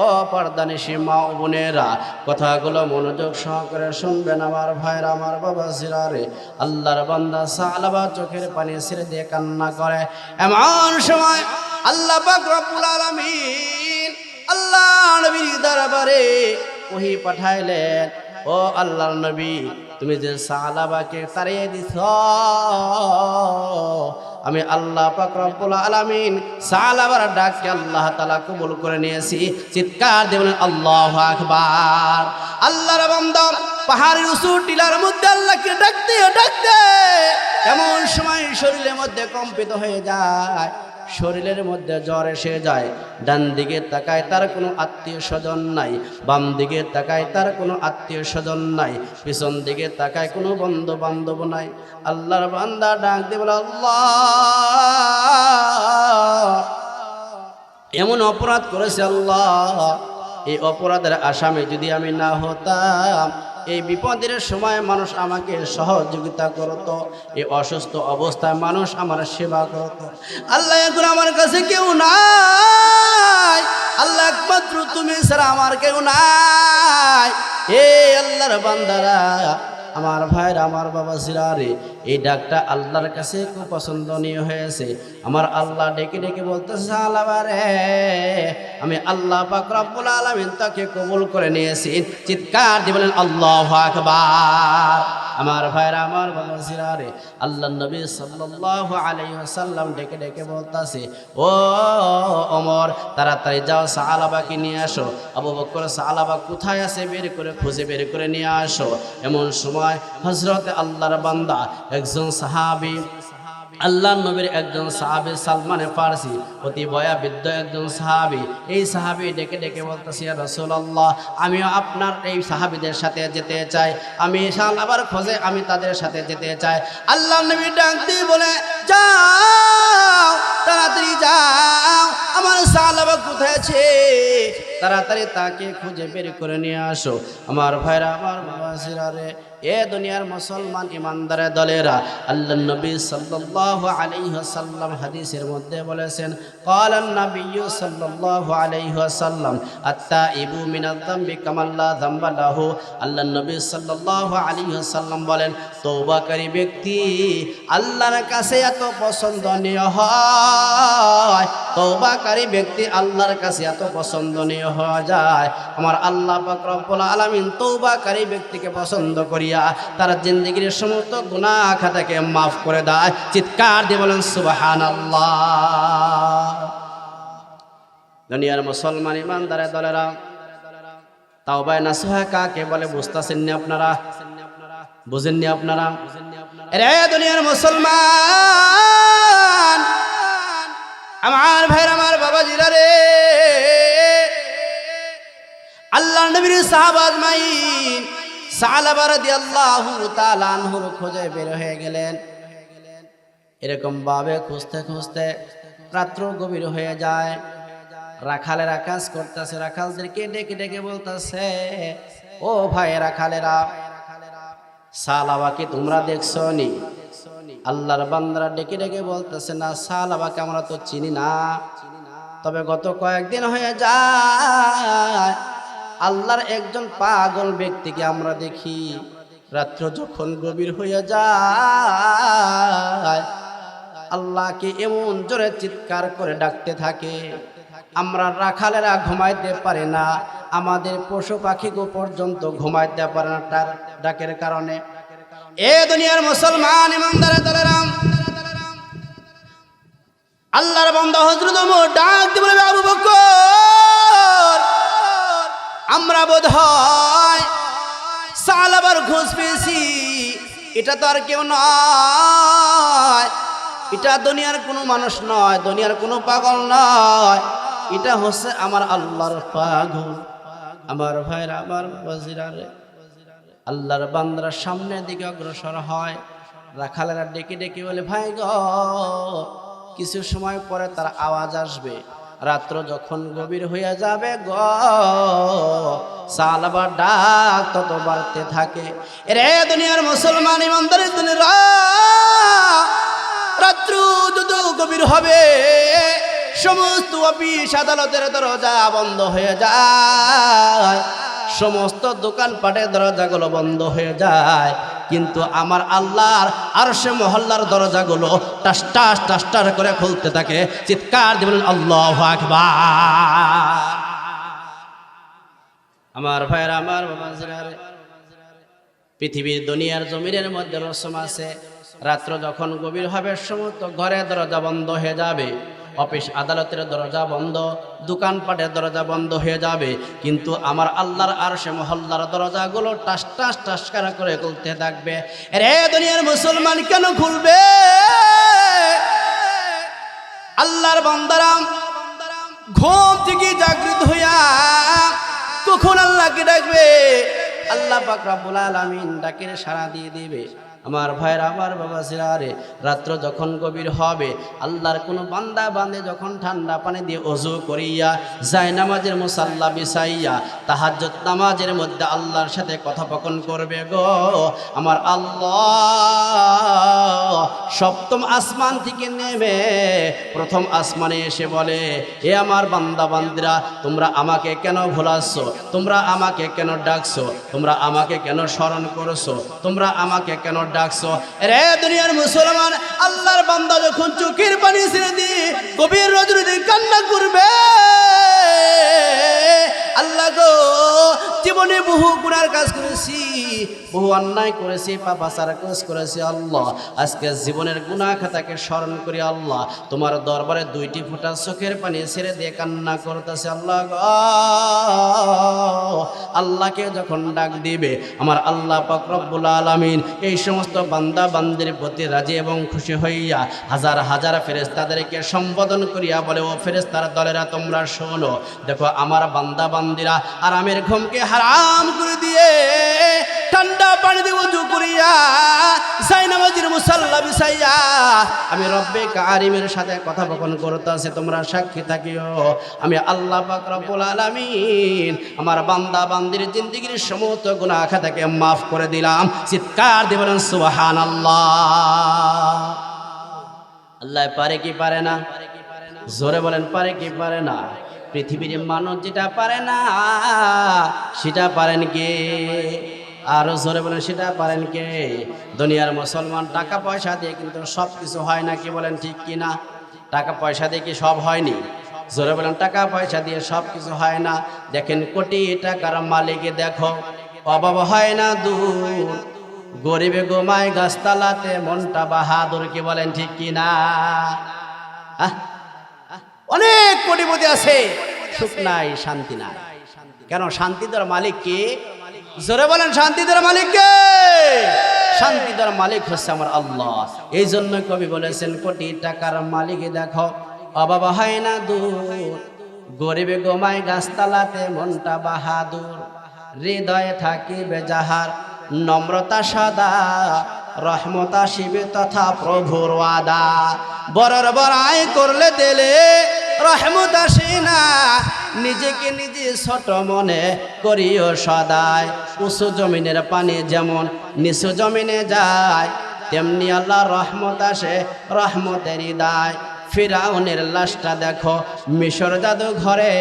ও পর্দানিশী মা ও বোনেরা, কথাগুলো মনোযোগ সহকারে শুনবেন। আমার ভাইরা, আমার বাবাজিরা রে, আল্লাহর বান্দা সালাবা চোখের পানি ছেড়ে দিয়ে কান্না করে। এমন সময় আল্লাহ পাক রব্বুল আলামিন আল্লাহ নবীর দরবারে ওহী পাঠাইলেন, ও আল্লাহর নবী, তুমি যে সালাবাকে তাড়িয়ে দিছ, আমি আল্লাহ পাক রব্বুল আলামিন সালাবার ডাককে আল্লাহ তাআলা কবুল করে নিয়েছি। চিৎকার দিয়ে বলেন আল্লাহু আকবার। আল্লাহর বান্দা পাহাড়ের উঁচু টিলার মধ্যে আল্লাহকে ডাকতে ডাকতে এমন সময় শরীরের মধ্যে কম্পিত হয়ে যায়, শরীরের মধ্যে জ্বর এসে যায়। ডান দিকে তাকায়, তার কোনো আত্মীয় স্বজন নাই। বাম দিকে তাকায়, তার কোনো আত্মীয় স্বজন নাই। পিছন দিকে তাকায়, কোনো বন্ধু বান্ধব নাই। আল্লাহর বান্দা ডাক দিয়ে বলে, আল্লাহ এমন অপরাধ করেছে আল্লাহ, এই অপরাধের আসামি যদি আমি না হতাম, এই বিপদের সময় মানুষ আমাকে সহযোগিতা করত, এই অসুস্থ অবস্থায় মানুষ আমার সেবা করত। আল্লাহ এখন আমার কাছে কেউ নাই, আল্লাহ একমাত্র তুমি ছাড়া আমার কেউ নাই। হে আল্লাহর বান্দারা, আমার ভাইরা, আমার বাবা জিরারে, এই ডাকটা আল্লাহর কাছে খুব পছন্দনীয় হয়েছে। আমার আল্লাহ ডেকে ডেকে বলতেছে, আল্লাহরে আমি আল্লাহ পাক রব্বুল আলামিন তাকে কবুল করে নিয়েছি। চিৎকার দিয়ে বলেন আল্লাহু আকবার। আমার ভাইরা, আমার বাবা জিরারে, আল্লাহ নবী সাল্লাল্লাহু আলাইহি ওয়াসাল্লাম ডেকে ডেকে বলতাছে, ও ওমর, তাড়াতাড়ি যাও সাহাবাকে নিয়ে আসো। আবু বকর সাহাবা কোথায় আছে বের করে খুঁজে বের করে নিয়ে আসো। এমন সময় হযরত আল্লাহর বান্দা একজন সাহাবী, আল্লাহ নবীর একজন সাহাবী সালমানে ফারসি, অতি বয়োবৃদ্ধ একজন সাহাবী, এই সাহাবী ডেকে ডেকে বলতেছে, ইয়া রাসূলুল্লাহ, আমিও আপনার এই সাহাবীদের সাথে যেতে চাই, আমি সাহাবার খোঁজে আমি তাদের সাথে যেতে চাই। আল্লাহ নবী ডাক দিয়ে বলে, যাও তাড়াতাড়ি যাও, আমার সাহাবা কোথায় আছে, তাড়াতাড়ি তাকে খুঁজে বের করে নিয়ে আসো। আমার ভাইরা, আমার বাবা জিরারে, এ দুনিয়ার মুসলমান ইমানদারের দলেরা, আল্লাহর নবী সাল্লাল্লাহু আলাইহি ওয়াসাল্লাম হাদিসের মধ্যে বলেছেন, ক্বালান নাবিয়্যু সাল্লাল্লাহু আলাইহি ওয়াসাল্লাম আত-তাইবু মিনাজ যামবি কামান লা যামবা লাহু। আল্লাহর নবী সাল্লাল্লাহু আলাইহি ওয়াসাল্লাম বলেন, তওবাকারী ব্যক্তি আল্লাহর কাছে এত পছন্দনীয় হয়, তওবাকারী ব্যক্তি আল্লাহর কাছে এত পছন্দনীয় হয়ে যায়, আমার আল্লাহ পাক রব্বুল আলামিন তওবাকারী ব্যক্তিকে পছন্দ করিয়া তার জিন্দেগীর সমস্ত গুনাহ খাতাকে মাফ করে দেয়। চিৎকার দিয়ে বলেন সুবহানাল্লাহ। দুনিয়ার মুসলমান ইমানদারের দলেরা, তাওবায়ে নাসুহা কাকে বলে বুঝতেছেন না আপনারা? বুঝেননি আপনারা? রে দুনিয়ার মুসলমান, আমার ভাইরা, আমার বাবাজিরা রে, আল্লাহর নবীর সাহাবা আজমাইন সালাবা রাদিয়াল্লাহু তাআলা আনহুর খোঁজে বের হয়ে গেলেন। এরকম ভাবে খুঁজতে খুঁজতে রাত্র গভীর হয়ে যায়। রাখালেরা কাজ করতেছে, রাখালদেরকে ডেকে ডেকে বলতেছে, ও ভাই রাখালেরা, সালাবাকে তোমরা দেখছো নি? আল্লাহর বান্দারা ডেকে ডেকে বলতেছে, না সালাবাকে আমরা তো চিনি না, তবে গত কয়েকদিন হয়ে যায় আল্লাহর একজন পাগল ব্যক্তিকে আমরা দেখি, রাত্র যখন গভীর হয়ে যায় আল্লাহকে এমন জোরে চিৎকার করে ডাকতে থাকে, আমরা রাখালেরা ঘুমাইতে পারে না, আমাদের পশু পাখিকে পর্যন্ত ঘুমাইতে পারে না তার ডাকের কারণে। এ দুনিয়ার মুসলমান ইমানদারের দলেরা, আল্লাহর বান্দা হযরত ওমর ডাক দিয়ে বলে, আবু বকর, আমরা বোধহয় সালাবার খোঁজ পেয়েছি, এটা তো আর কেউ নয়, এটা দুনিয়ার কোনো মানুষ নয়, দুনিয়ার কোনো পাগল নয়, এটা হচ্ছে আমার আল্লাহর পাগল। আমার ভাইরা, আমার বাজিরা রে, আল্লাহর বান্দারা সামনের দিকে অগ্রসর হয়। রাখালেরা ডেকে ডেকে বলে, ভাই গো, কিছু সময় পরে তার আওয়াজ আসবে, রাত্র যখন গভীর হয়ে যাবে গো, সালাবার ডাক তত বাড়তে থাকে। রে দুনিয়ার মুসলমান ইমানদারের দুনিয়া, রাত্র যত গভীর হবে সমস্ত অফিস আদালতের দরজা বন্ধ হয়ে যায়, সমস্ত দোকানপাটের দরজাগুলো বন্ধ হয়ে যায়, কিন্তু আমার আল্লাহর আরশে মহল্লার দরজাগুলো টাস টাস টাস টাস করে খুলতে থাকে। চিৎকার দিয়ে বলেন আল্লাহু আকবার। আমার ভাইরা, আমার বাবাজিরা, পৃথিবীর দুনিয়ার জমিনের মধ্যে রসম আছে, রাত্র যখন গভীর হবে সমস্ত ঘরের দরজা বন্ধ হয়ে যাবে, অফিস আদালতের দরজা বন্ধ, দোকানপাটের দরজা বন্ধ হয়ে যাবে, কিন্তু আমার আল্লাহর আরশে মহল্লার দরজাগুলো টাস টাস টাস করে খুলতে থাকবে। রে দুনিয়ার মুসলমান, কেন খুলবে? আল্লাহর বান্দারা ঘুম থেকে জাগৃত হইয়া কখন আল্লাহকে ডাকবে, আল্লাহ পাক রব্বুল আলামিন ডাকের সাড়া দিয়ে দিবে। আমার ভাইরা, আমার বাবাজিরা রে, রাত্র যখন গভীর হবে আল্লাহর কোনো বান্দা বান্দে যখন ঠান্ডা পানি দিয়ে ওযু করিয়া যায় নামাজের মুসাল্লা বিছাইয়া তাহাজ্জুদ নামাজের মধ্যে আল্লাহর সাথে কথোপকথন করবে গো, আমার আল্লাহ সপ্তম আসমান থেকে নেমে প্রথম আসমানে এসে বলে, এ আমার বান্দা বান্দিরা, তোমরা আমাকে কেন ভুলাচ্ছো? তোমরা আমাকে কেন ডাকছো? তোমরা আমাকে কেন স্মরণ করছো? তোমরা আমাকে কেন ডাকছো? রে দুনিয়ার মুসলমান, আল্লাহর বান্দা যখন চোখের পানি ছেড়ে দিয়ে গভীর রজনীতে কান্না করবে, আল্লাহ গো, জীবনে বহু গুনার কাজ করেছি, বহু অন্যায় করেছি, পাপাচার কাজ করেছি, আল্লাহ আজকে জীবনের গুনাহ খাতাকে স্মরণ করি, আল্লাহ তোমার দরবারে দুইটি ফোঁটা চোখের পানি ছেড়ে দিয়ে কান্না করতেছে। আল্লাহ গো, আল্লাহকে যখন ডাক দিবে আমার আল্লাহ পাক রব্বুল আলামিন এই সমস্ত বান্দা বান্দির প্রতি রাজি এবং খুশি হইয়া হাজার হাজার ফেরেশতাদেরকে সম্বোধন করিয়া বলে, ও ফেরেশতার দলেরা, তোমরা শোনো, দেখো আমার বান্দা বান্দিরা আরামের ঘুমকে হারাম করে দিয়ে ঠান্ডা পানি দিয়ে ওযু করিয়া জায়নামাজের মুসাল্লা বিছাইয়া আমি রব্বে কারিমের সাথে কথোপকথন করতেছি, তোমরা সাক্ষী থাকিও আমি আল্লাহ পাক রব্বুল আলামিন আমার বান্দা বান্দির জিন্দেগীর সমস্ত গুনাহ খাতাকে মাফ করে দিলাম। চিৎকার দিয়ে বলেন সুবহানাল্লাহ। আল্লাহ পারে কি পারে না? জোরে বলেন পারে কি পারে না? পৃথিবীর মানুষ যেটা পারে না সেটা পারেন কে? আরো জোরে বলেন সেটা পারেন কে? দুনিয়ার মুসলমান টাকা পয়সা দিয়ে কিন্তু সব কিছু হয় না, কি বলেন ঠিক কি না? টাকা পয়সা দিয়ে কি সব হয়নি? জোরে বলেন টাকা পয়সা দিয়ে সব কিছু হয় না। দেখেন কোটি টাকার মালিকে দেখো অভাব হয় না দূর, গরিবে গোমায় গাছতলাতে মনটা বাহাদুর, কি বলেন ঠিক কি না? অনেক কোটিপতি আছে, সুখ নাই, শান্তি নাই। কেন? শান্তি দেওয়ার মালিক কে? জোরে বলেন শান্তি দেওয়ার মালিক কে? শান্তি দেওয়ার মালিক হচ্ছে আমার আল্লাহ। এই জন্য কবি বলেছেন কোটি টাকার মালিকে দেখো অভাব হয় না দূর, গরিবে গোমায় গাছতলাতে মনটা বাহাদুর, হৃদয়ে থাকিবে যাহার নম্রতা সদা, রহমতা শিবে তথা প্রভুর ওয়াদা। বড়র বড়াই করলে দিলে রহমত আসে না, নিজেকে নিজে ছোট মনে করিও সদায়। উঁচু জমিনের পানি যেমন নিচু জমিনে যায়, তেমনি আল্লাহর রহমত আসে রহমতের হৃদয়। ফিরাউনের লাশটা দেখো মিশর জাদু ঘরে,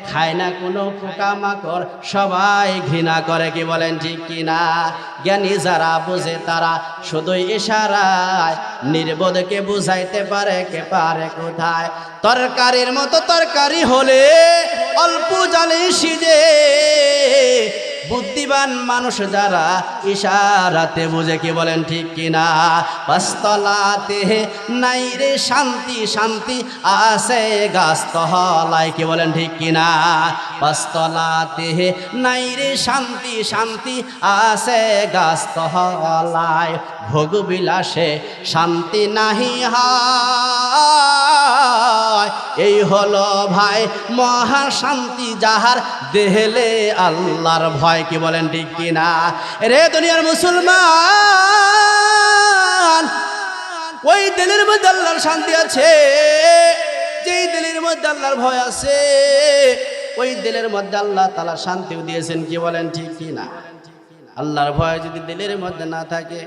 খায় না কোনো পোকামাকড়, সবাই ঘৃণা করে, কি বলেন ঠিক কিনা? জ্ঞানী যারা বুঝে তারা শুধুই ইশারায় নির্বোধকে বুঝাইতে পারে, কে পারে কোথায়? তরকারির মতো তরকারি হলে অল্প জালে সিজে, বুদ্ধিমান মানুষ যারা ইশারাতে বুঝে, কি বলেন ঠিক কিনা? পাঁচতলাতে নাই রে শান্তি, শান্তি আছে গাছতলায়, কি বলেন ঠিক কিনা? পাঁচতলাতে নাই রে শান্তি, শান্তি আছে গাছতলায়। ভোগ বিলাসে শান্তি নাহি হয়, এই হলো ভাই মহা শান্তি যাহার দেহলে আল্লাহর ভয়, কি বলেন ঠিক কিনা? রে দুনিয়ার মুসলমান, ওই দিলের মধ্যে আল্লাহর শান্তি আছে, যেই দিলের মধ্যে আল্লাহর ভয় আছে, ওই দিলের মধ্যে আল্লাহ তাআলা শান্তিও দিয়েছেন, কি বলেন ঠিক কিনা? আল্লাহর ভয় যদি দিলের মধ্যে না থাকে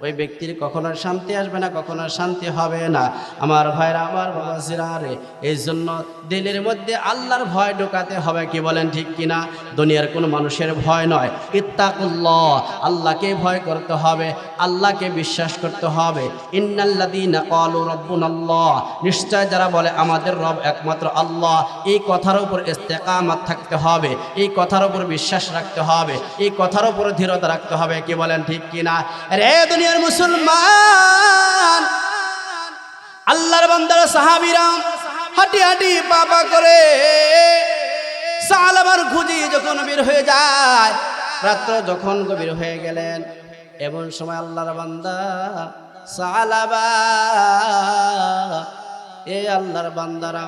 ওই ব্যক্তির কখনো শান্তি আসবে না, কখনো শান্তি হবে না। আমার ভাইরা, আমার বাবাজিরা রে, এই জন্য দিলের মধ্যে আল্লাহর ভয় ঢোকাতে হবে, কি বলেন ঠিক কিনা? দুনিয়ার কোনো মানুষের ভয় নয়, ইত্তাকুল্লাহ, আল্লাহকে ভয় করতে হবে, আল্লাহকে বিশ্বাস করতে হবে। ইন্নাল্লাযীনা ক্বালু রাব্বুনাল্লাহ, নিশ্চয় যারা বলে আমাদের রব একমাত্র আল্লাহ, এই কথার উপর ইস্তেকামাত থাকতে হবে, এই কথার উপর বিশ্বাস রাখতে হবে, এই কথার উপর দৃঢ়তা রাখতে হবে, কি বলেন ঠিক কিনা? রে দুনিয়ার মুসলমান, আল্লাহর বান্দারা সাহাবীরা হাঁটি হাঁটি পাপা করে সালাবার খুঁজি যখন বের হয়ে যায়, রাত্র যখন গভীর হয়ে গেলেন, এমন সময় আল্লাহর বান্দা সালাবা, এ আল্লাহর বান্দারা,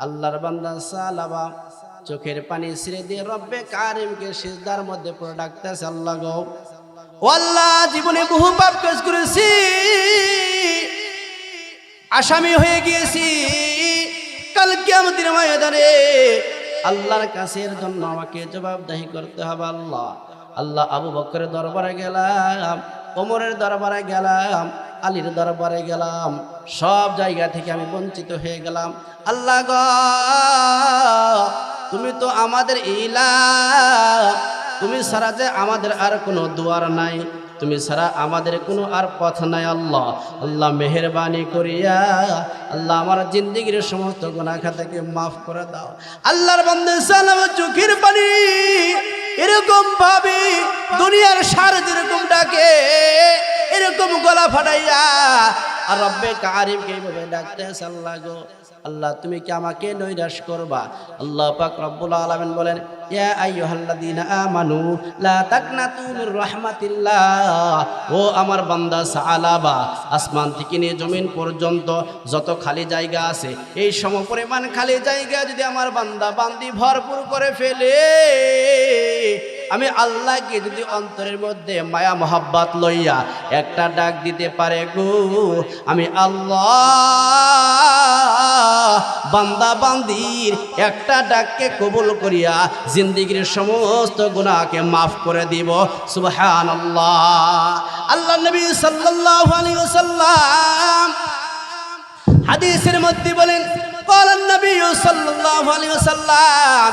আল্লাহর বান্দা সালাবা চোখের পানি ছেড়ে দিয়ে রব্বে কারিমকে সিজদার মধ্যে পড়ে ডাকতেছে, আল্লাহ গো, ও আল্লাহ, জীবনে বহু পাপ কাজ করেছি, আসামি হয়ে গিয়েছি, কাল কিয়ামতের ময়দানে আল্লাহর কাছে এর জন্য আমাকে জবাবদিহি করতে হবে। আল্লাহ, আল্লাহ আবু বকরের দরবারে গেলাম, ওমরের দরবারে গেলাম, আলীর দরবারে গেলাম, সব জায়গা থেকে আমি বঞ্চিত হয়ে গেলাম। আল্লাহ গো, তুমি তো আমাদের ইলাহ, তুমি ছাড়া যে আমাদের আর কোনো দুয়ার নাই, তুমি ছাড়া আমাদের কোনো আর পথ নাই। আল্লাহ, আল্লাহ মেহেরবানি করিয়া আল্লাহ আমার জিন্দেগির সমস্ত গুনাহ খাতাকে মাফ করে দাও। আল্লাহর বান্দা সালাম চোখের পানি এরকম ভাবে দুনিয়ার সার যেরকম ডাকে, এরকম গলা ফাটাইয়া আর রব্বে কারিমকে এইভাবে ডাকতেছে, আল্লাহ গো, আল্লাহ তুমি কি আমাকে নৈরাশ করবা? আল্লাহ পাক রব্বুল আলামিন বলেন, ইয়া আইয়ুহাল্লাযীনা আমানু লা তাকনাতু মির রাহমাতিল্লাহ, ও আমার বান্দা সালাবা, আসমান থেকে নিয়ে জমিন পর্যন্ত যত খালি জায়গা আছে, এই সমপরিমাণ খালি জায়গা যদি আমার বান্দা বান্দি ভরপুর করে ফেলে, আমি আল্লাহকে যদি অন্তরের মধ্যে মায়া মোহাব্বত লইয়া একটা ডাক দিতে পারে গো, আমি আল্লাহ বান্দা বান্দির একটা ডাককে কবুল করিয়া জিন্দেগীর সমস্ত গুনাহকে মাফ করে দিব। সুবহানাল্লাহ। আল্লাহ নবী সাল্লাল্লাহু আলাইহি ওয়াসাল্লাম হাদিসের মধ্যে বলেন, ক্বালা নবী সাল্লাল্লাহু আলাইহি ওয়াসাল্লাম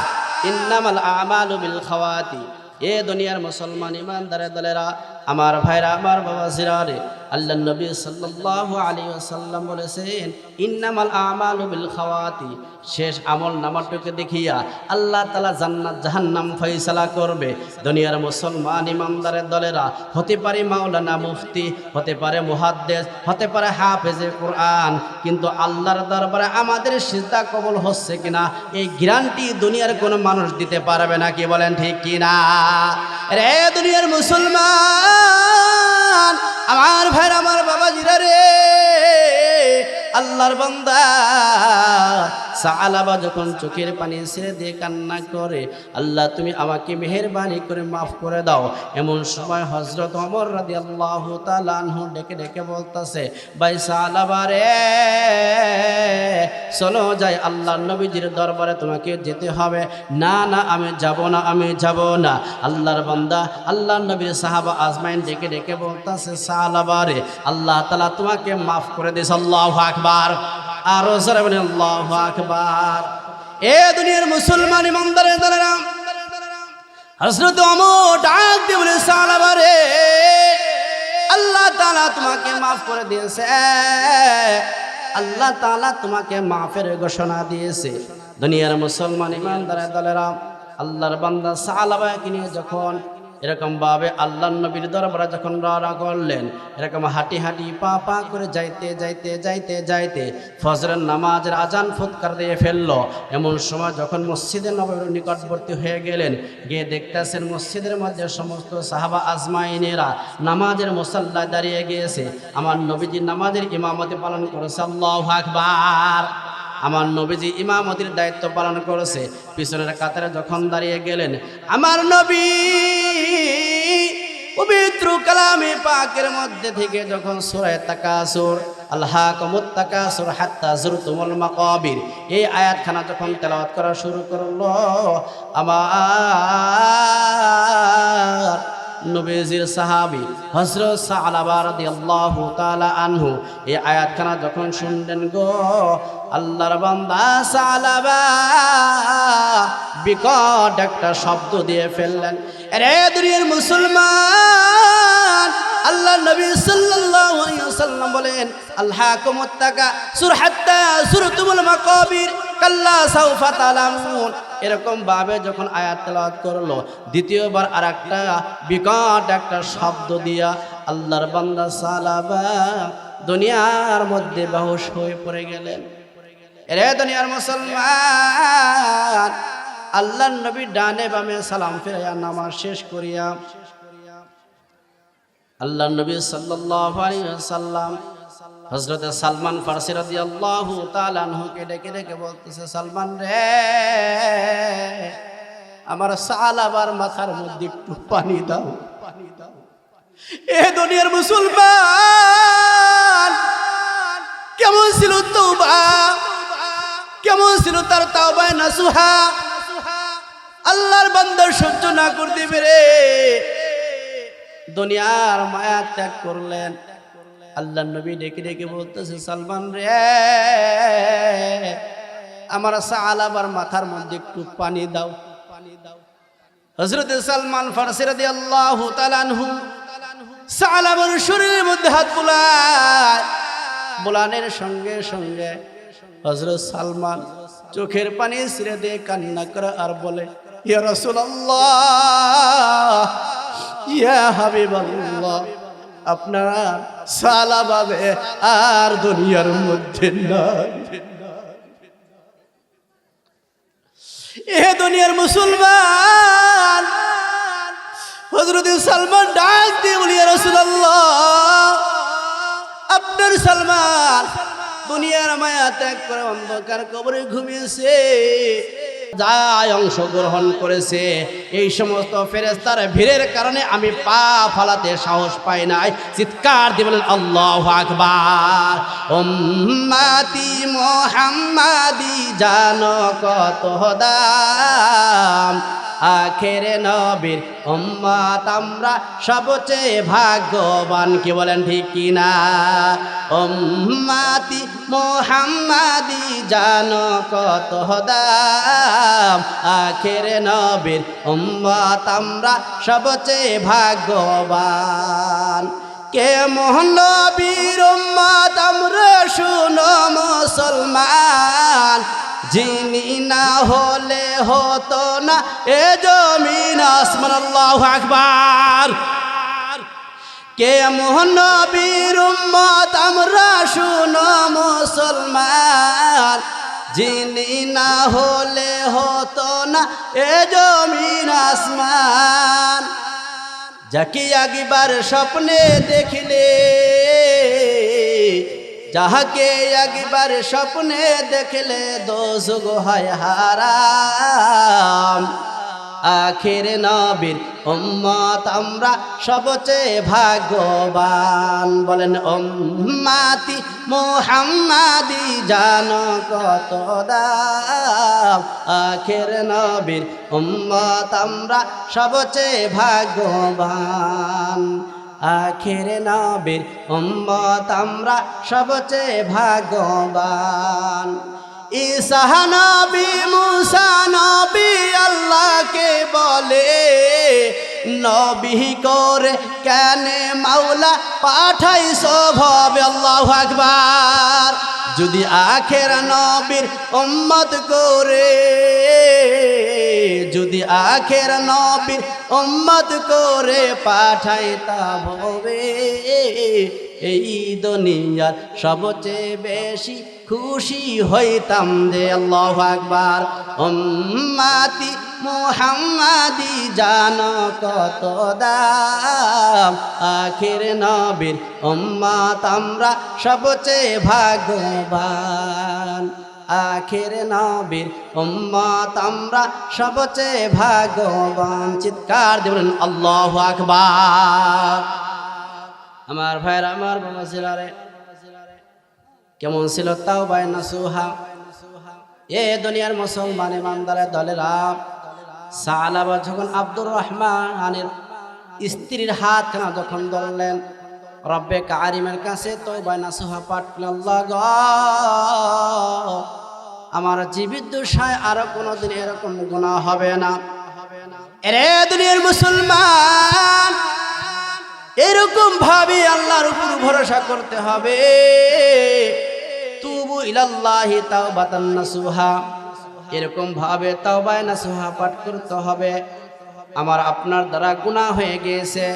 ইন্নামাল আমালু বিল খাওয়াতি। এ দুনিয়ার মুসলমান ইমানদারের দলেরা, আমার ভাইরা, আমার বাবাজিরা রে, আল্লাহ নবী সাল্লাল্লাহু আলাইহি ওয়াসাল্লাম বলেছেন ইন্নামাল আমালু বিল খাওয়াতি। শেষ আমল নামাটুকে দেখিয়া আল্লাহ তাআলা জান্নাত জাহান্নাম ফয়সালা করবে। দুনিয়ার মুসলমান ইমানদারের দলেরা, হতে পারে মাওলানা মুফতি, হতে পারে মুহাদ্দিস, হতে পারে হাফেজে কোরআন, কিন্তু আল্লাহর দরবারে আমাদের সিজদা কবুল হচ্ছে কিনা এই গ্যারান্টি দুনিয়ার কোনো মানুষ দিতে পারবে না। কি বলেন ঠিক কিনা? রে দুনিয়ার মুসলমান, আমার ভাই, আমার বাবাজিরা রে, আল্লাহর বান্দা সাআলাবা যখন চোখের পানি ছেড়ে দিয়ে কান্না করে, আল্লাহ তুমি আমাকে মেহেরবানি করে মাফ করে দাও, এমন সময় হযরত ওমর রাদিয়াল্লাহু তাআলা আনহু ডেকে ডেকে বলতাছে, ভাই সাআলাবা রে, চলো যাই আল্লাহর নবীজির দরবারে, তোমাকে যেতে হবে। না না, আমি যাব না, আমি যাব না। আল্লাহর বান্দা, আল্লাহর নবীর সাহাবা আজমাইন ডেকে ডেকে বলতাছে, সাআলাবা রে, আল্লাহ তাআলা তোমাকে মাফ করে দিয়েছে। আল্লাহু আকবার। আরো জোরে বলেন আল্লাহু আকবার। এ দুনিয়ার মুসলমান ইমানদারের দলেরা, হযরত ওমর ডাক দিয়ে বলে, সাআলাবা রে, আল্লাহ তাআলা তোমাকে মাফ করে দিয়েছে, আল্লাহ তাআলা তোমাকে মাফের ঘোষণা দিয়েছে। দুনিয়ার মুসলমান ইমানদারের দলেরা, আল্লাহর বান্দা সাআলাবাকে নিয়ে যখন এরকম ভাবে আল্লাহর নবীর দরবারে যখন রওনা করলেন, এরকম হাঁটি হাঁটি পা পা করে যাইতে যাইতে যাইতে যাইতে ফজরের নামাজের আজান ফুৎকার দিয়ে ফেললো। এমন সময় যখন মসজিদে নববীর নিকটবর্তী হয়ে গেলেন, গিয়ে দেখতেছেন মসজিদের মধ্যে সমস্ত সাহাবা আজমাইনেরা নামাজের মুসাল্লায় দাঁড়িয়ে গিয়েছে। আমার নবীজি নামাজের ইমামতি পালন করেছে। আল্লাহু আকবার। আমার নবীজি ইমামতির দায়িত্ব পালন করেছে। পিছনের কাতারে যখন দাঁড়িয়ে গেলেন, আমার নবী পবিত্র কালামে পাকের মধ্যে থেকে যখন সূরা তাকাসুর, আলহাকুমুত তাকাসুর হাত্তা যুরতুমুল মাকাবির, এই আয়াতখানা যখন তেলাওয়াত করা শুরু করলো, আমার নবীজির সাহাবী হযরত সাআলাবা রাদিয়াল্লাহু তাআলা আনহু এই আয়াতখানা যখন শুনলেন গো, আল্লাহর বান্দা সাআলাবা বিকট একটা শব্দ দিয়ে ফেললেন। আরে দুনিয়ার মুসলমান, আল্লাহ নবী সাল্লাল্লাহু আলাইহি ওয়াসাল্লাম বলেন, আলহাকুমুত তাকাসুর হাত্তা যুরতুমুল মাকাবির কাল্লা সাউফা তা'লামুন। এরকম ভাবে যখন আয়াত তেলাওয়াত করলো, দ্বিতীয়বার আরেকটা বিকট একটা শব্দ দিয়া আল্লাহর বান্দা সাআলাবা দুনিয়ার মধ্যে বেহুশ হয়ে পড়ে গেলেন। এরে দুনিয়ার মুসলমান, আল্লাহর নবী ডানে বামে সালাম ফিরাইয়া নামাজ শেষ করিয়া আল্লাহর নবী সাল্লাল্লাহু আলাইহি ওয়াসাল্লাম হযরত সালমান ফারসি রাদিয়াল্লাহু তাআলা আনহুকে ডেকে ডেকে বলতেছে, সালমান রে, আমার সাআলাবার মাথার মধ্যে একটু পানি দাও। এ দুনিয়ার মুসলমান, কেমন ছিল তওবা, কেমন ছিল তার তাওবায়ে নাসুহা। আল্লাহর বান্দা সহ্য না করতে পেরে দুনিয়ার মায়া ত্যাগ করলেন। আল্লাহর নবী ডেকে ডেকে বলতেছে, সালমান রে, আমার সাআলাবার মাথার মধ্যে একটু পানি দাও। হযরত সালমান ফারসি রাদিয়াল্লাহু তাআলা আনহু সাআলাবার শরীরের মধ্যে হাত বুলায়, বুলানের সঙ্গে সঙ্গে হযরত সালমান চোখের পানি ছেড়ে দিয়ে কান্না করে আর বলে, ইয়া রাসূলুল্লাহ, ইয়া হাবিবাল্লাহ, আপনার সাআলাবা আর দুনিয়ার মধ্যে নাই। এ দুনিয়ার মুসলমান, হযরত সালমান ডাক দিয়ে বলি, ইয়া রাসূলুল্লাহ, আপনার সালমান দুনিয়ার মায়া ত্যাগ করে অন্ধকার কবরে ঘুমিয়েছে, যাই অংশগ্রহণ করেছে, এই সমস্ত ফেরেশতার ভিড়ের কারণে আমি পা ফালাতে সাহস পাই নাই। চিৎকার দিয়ে বলেন আল্লাহু আকবার। উম্মতি মুহাম্মাদি জানো কত দাম, আখেরে নবীর উম্মত আমরা সবচেয়ে ভাগ্যবান। কি বলেন ঠিক কিনা? উম্মতি মুহাম্মাদি জানো কত দাম, আখেরে নবীর উম্মত আমরা সবচেয়ে ভাগ্যবান। কে নবীর উম্মত আমরা শুনো মুসলমান, যিনি না হলে হতো না এ জমিন আসমান। আল্লাহু আকবার। কে নবীর উম্মত আমরা শুনো মুসলমান, যিনি না হলে হতো না এ জমিন আসমান। যাকে একবার স্বপ্নে দেখলে, যাহাকে একবার স্বপ্নে দেখলে দোজখ হয় হারাম, আখির নবীর উম্মত আমরা সবচেয়ে ভাগ্যবান। বলেন উম্মতি মুহাম্মাদি জানো কত দাম, আখির নবীর উম্মত আমরা সবচেয়ে ভাগ্যবান। আখির নবীর উম্মত আমরা সবচেয়ে ভাগ্যবান। ঈসা নবী মুসা নবী আল্লাহকে বলে নবী করে কেন মাওলা পাঠাইছো ভাবে। আল্লাহু আকবার। যদি আখের নবীর উম্মত করে, যদি আখের নবীর উম্মত করে পাঠাইতা ভবে, এই দুনিয়ার সবচেয়ে বেশি খুশি হইতাম যে। আল্লাহু আকবার। উম্মতি মুহাম্মাদি জানো কত দাম, আখির নবীর উম্মত আমরা সবচেয়ে ভাগ্যবান। আখির নবীর উম্মত আমরা সবচেয়ে ভাগ্যবান। চিৎকার দিয়ে বলেন আল্লাহু আকবার। আমার ভাইরা, আমার বাবা ছিলারে কেমন ছিল তাওবা নাসুহা। এ দুনিয়ার মুসলমান ইমানদারের দলেরা, সালাবা যখন আব্দুর রহমানের স্ত্রীর হাত খানা যখন ধরলেন, রব্বে কারিমের কাছে তাওবা নাসুহা পাঠ করলেন। আল্লাহ গো, আমার জীবিত দশায় আরো কোনোদিন এরকম গুনাহ হবে না। এরে দুনিয়ার মুসলমান, এরকম ভাবে আল্লাহর উপর ভরসা করতে হবে। তুবু ইলাল্লাহি তাওবাতান নাসুহা, এরকম ভাবে তাওবা নাসুহা পাঠ করতে হবে। আমার আপনার দ্বারা গুনাহ হয়ে গিয়েছে,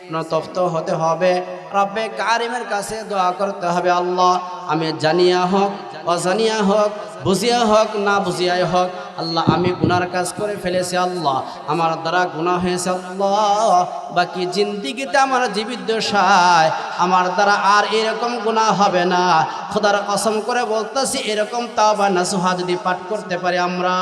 অনুতপ্ত হতে হবে, রব্বে কারিমের কাছে দোয়া করতে হবে। আল্লাহ, আমি জানিয়া হোক অজানিয়া হোক, বুঝিয়া হোক না বুঝিয়াই হোক, আল্লাহ আমি গুনার কাজ করে ফেলেছি। আল্লাহ আমার দ্বারা গুনাহ হয়েছে। আল্লাহ বাকি জিন্দিগিতে আমার জীবিত দশায় আমার দ্বারা আর এরকম গুনাহ হবে না। খোদার কসম করে বলতেছি, এরকম তাওবা নাসুহা যদি পাঠ করতে পারি আমরা,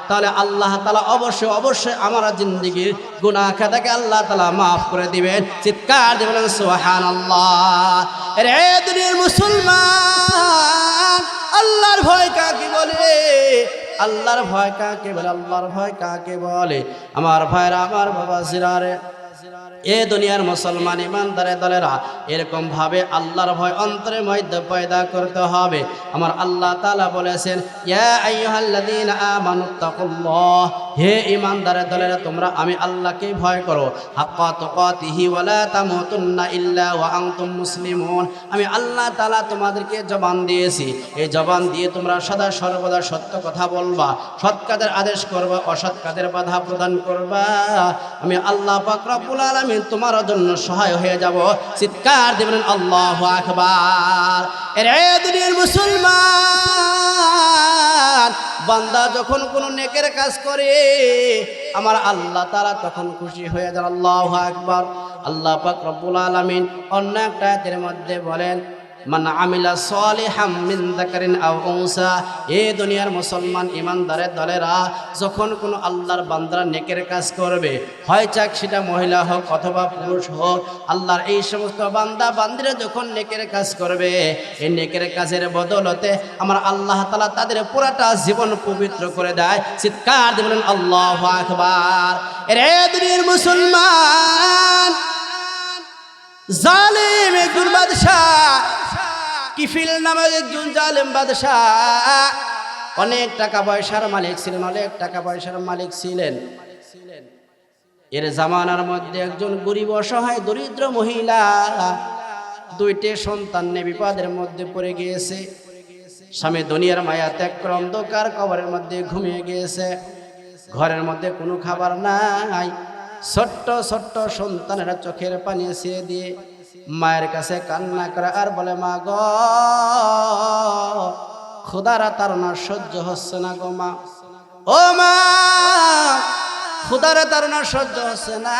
তাহলে আল্লাহ তাআলা অবশ্যই অবশ্যই আমার জিন্দিগির গুনাহ খাতাকে আল্লাহ তাআলা মাফ করে দিবেন। চিৎকার দিয়ে বলেন সুবহানাল্লাহ। রে দুনিয়ার মুসলমান, আল্লাহর ভয় কাকে বলে? আল্লাহর ভয় কাকে বলে? আল্লাহর ভয় কাকে বলে? আমার ভাইরা, আমার বাবা জিরারে, এ দুনিয়ার মুসলমান ইমানদারের দলেরা, এরকম ভাবে আল্লাহর ভয় অন্তরের মধ্যে পয়দা করতে হবে। আমার আল্লাহ তাআলা বলেছেন, ইয়া আইয়ুহাল্লাযীনা আমানুত্তাকুল্লাহ, হে ইমানদারের দলেরা তোমরা আমি আল্লাহকে ভয় করো। হাক্কা তুকাতিহি ওয়া লা তামুতুন্না ইল্লা ওয়া আনতুম মুসলিমুন। আমি আল্লাহ তাআলা তোমাদেরকে জবান দিয়েছি, এই জবান দিয়ে তোমরা সদা সর্বদা সত্য কথা বলবা, সৎ কাজের আদেশ করবা, অসৎ কাজের বাধা প্রদান করবা। আমি আল্লাহ পাক রব্বুল আলামিন তোমার জন্য সহায় হয়ে যাব। চিৎকার দিবেন আল্লাহু আকবার। এরে দুনিয়ার মুসলমান, বান্দা যখন কোনো নেকের কাজ করে আমার আল্লাহ তাআলা তখন খুশি হয়ে যান। আল্লাহু আকবার। আল্লাহ পাক রব্বুল আলামিন অন্য একটা আয়াতের মধ্যে বলেন, মান আমিলা সালিহাম মিন যাকারিন আও উনসা। এই দুনিয়ার মুসলমান ইমানদারের দলেরা যখন কোনো আল্লাহর বান্দারা নেকের কাজ করবে, হয় চাক সেটা মহিলা হোক অথবা পুরুষ হোক, আল্লাহর এই সমস্ত বান্দা বান্দিরা যখন নেকের কাজ করবে, এই নেকের কাজের বদলতে আমার আল্লাহ তাআলা তাদের পুরাটা জীবন পবিত্র করে দেয়। চিৎকার দিয়ে বলেন আল্লাহু আকবার। এরে দুনিয়ার মুসলমান, জালিম একজন বাদশাহ, কিফিল নামে একজন জালিম বাদশাহ, অনেক টাকা পয়সার মালিক ছিলেন, অনেক টাকা পয়সার মালিক ছিলেন। এর জামানার মধ্যে একজন গরিব অসহায় দরিদ্র মহিলা দুইটি সন্তান নিয়ে বিপদের মধ্যে পড়ে গিয়েছে। স্বামী দুনিয়ার মায়া ত্যাগ করে অন্ধকার কবরের মধ্যে ঘুমিয়ে গিয়েছে। ঘরের মধ্যে কোনো খাবার নাই। ছোট্ট ছোট্ট সন্তানেরা চোখের পানি ছেড়ে দিয়ে মায়ের কাছে কান্না করে আর বলে, মা গো, ক্ষুধার তাড়না সহ্য হচ্ছে না গো মা, ও মা, ক্ষুধার তাড়না সহ্য হচ্ছে না,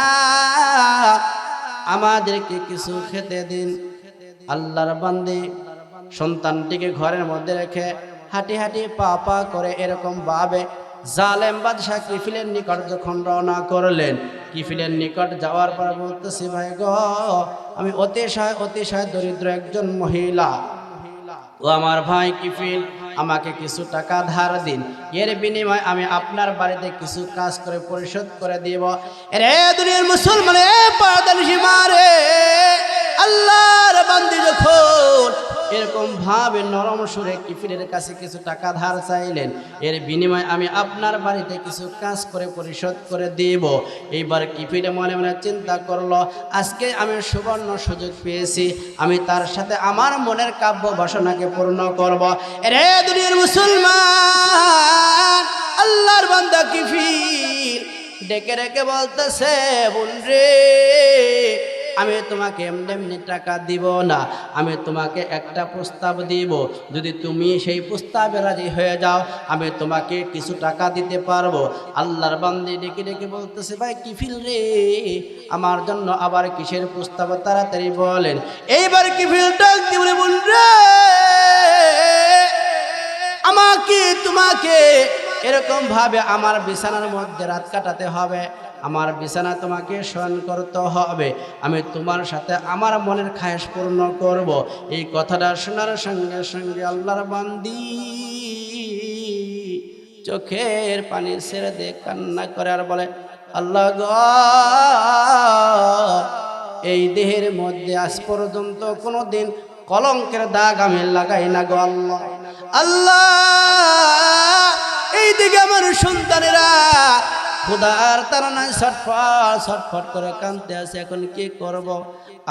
আমাদেরকে কিছু খেতে দিন। আল্লাহর বান্দি সন্তানটিকে ঘরের মধ্যে রেখে হাঁটি হাঁটি পা পা করে এরকম ভাবে জালেম বাদশাহ কিফিলের নিকট যখন রওনা করলেন, কিফিলের নিকট যাওয়ার পর বলতেছি, ভাই গো, আমি অতিশয় দরিদ্র একজন মহিলা, ও আমার ভাই কিফিল, আমাকে কিছু টাকা ধার দিন, এর বিনিময়ে আমি আপনার বাড়িতে কিছু কাজ করে পরিশোধ করে দিব। রে দুনিয়ার মুসলমান, পর্দানিশি মারে, আল্লাহর বান্দি যখন এরকম ভাবে নরম সুরে কিফিলের কাছে কিছু টাকা ধার চাইলেন, এর বিনিময়ে আমি আপনার বাড়িতে কিছু কাজ করে পরিশোধ করে দিব। এইবার কিফিলে মনে মনে চিন্তা করলো, আজকে আমি সুবর্ণ সুযোগ পেয়েছি, আমি তার সাথে আমার মনের কাব্য বাসনাকে পূর্ণ করব। রে দুনিয়ার মুসলমান, আল্লাহর বান্দা কিফিল ডেকে রেখে বলতেছে, বোন রে, আমি তোমাকে এমনি টাকা দিব না, আমি তোমাকে একটা প্রস্তাব দিব, যদি তুমি সেই প্রস্তাবে রাজি হয়ে যাও আমি তোমাকে কিছু টাকা দিতে পারবো। আল্লাহর বান্দি ডেকে ডেকে বলতেছে, ভাই কিফিল রে, আমার জন্য আবার কিসের প্রস্তাব, তাড়াতাড়ি বলেন। এইবার কিফিল ডাক দিয়ে বলে, বোন রে, আমাকে তোমাকে এরকম ভাবে আমার বিছানার মধ্যে রাত কাটাতে হবে, আমার বিছানা তোমাকে শয়ন করতে হবে, আমি তোমার সাথে আমার মনের খায়েশ পূর্ণ করব। এই কথাটা শোনার সঙ্গে সঙ্গে আল্লাহর বান্দি চোখের পানি ছেড়ে দিয়ে কান্না করে আর বলে, আল্লাহ গো, এই দেহের মধ্যে আজ পর্যন্ত কোনোদিন কলঙ্কের দাগ আমি লাগাই না গো আল্লাহ। আল্লাহ, এই দিকে আমার সন্তানেরা ক্ষুধার তাড়নায় ছটফট ছটফট করে কাঁদতে আছে, এখন কি করব?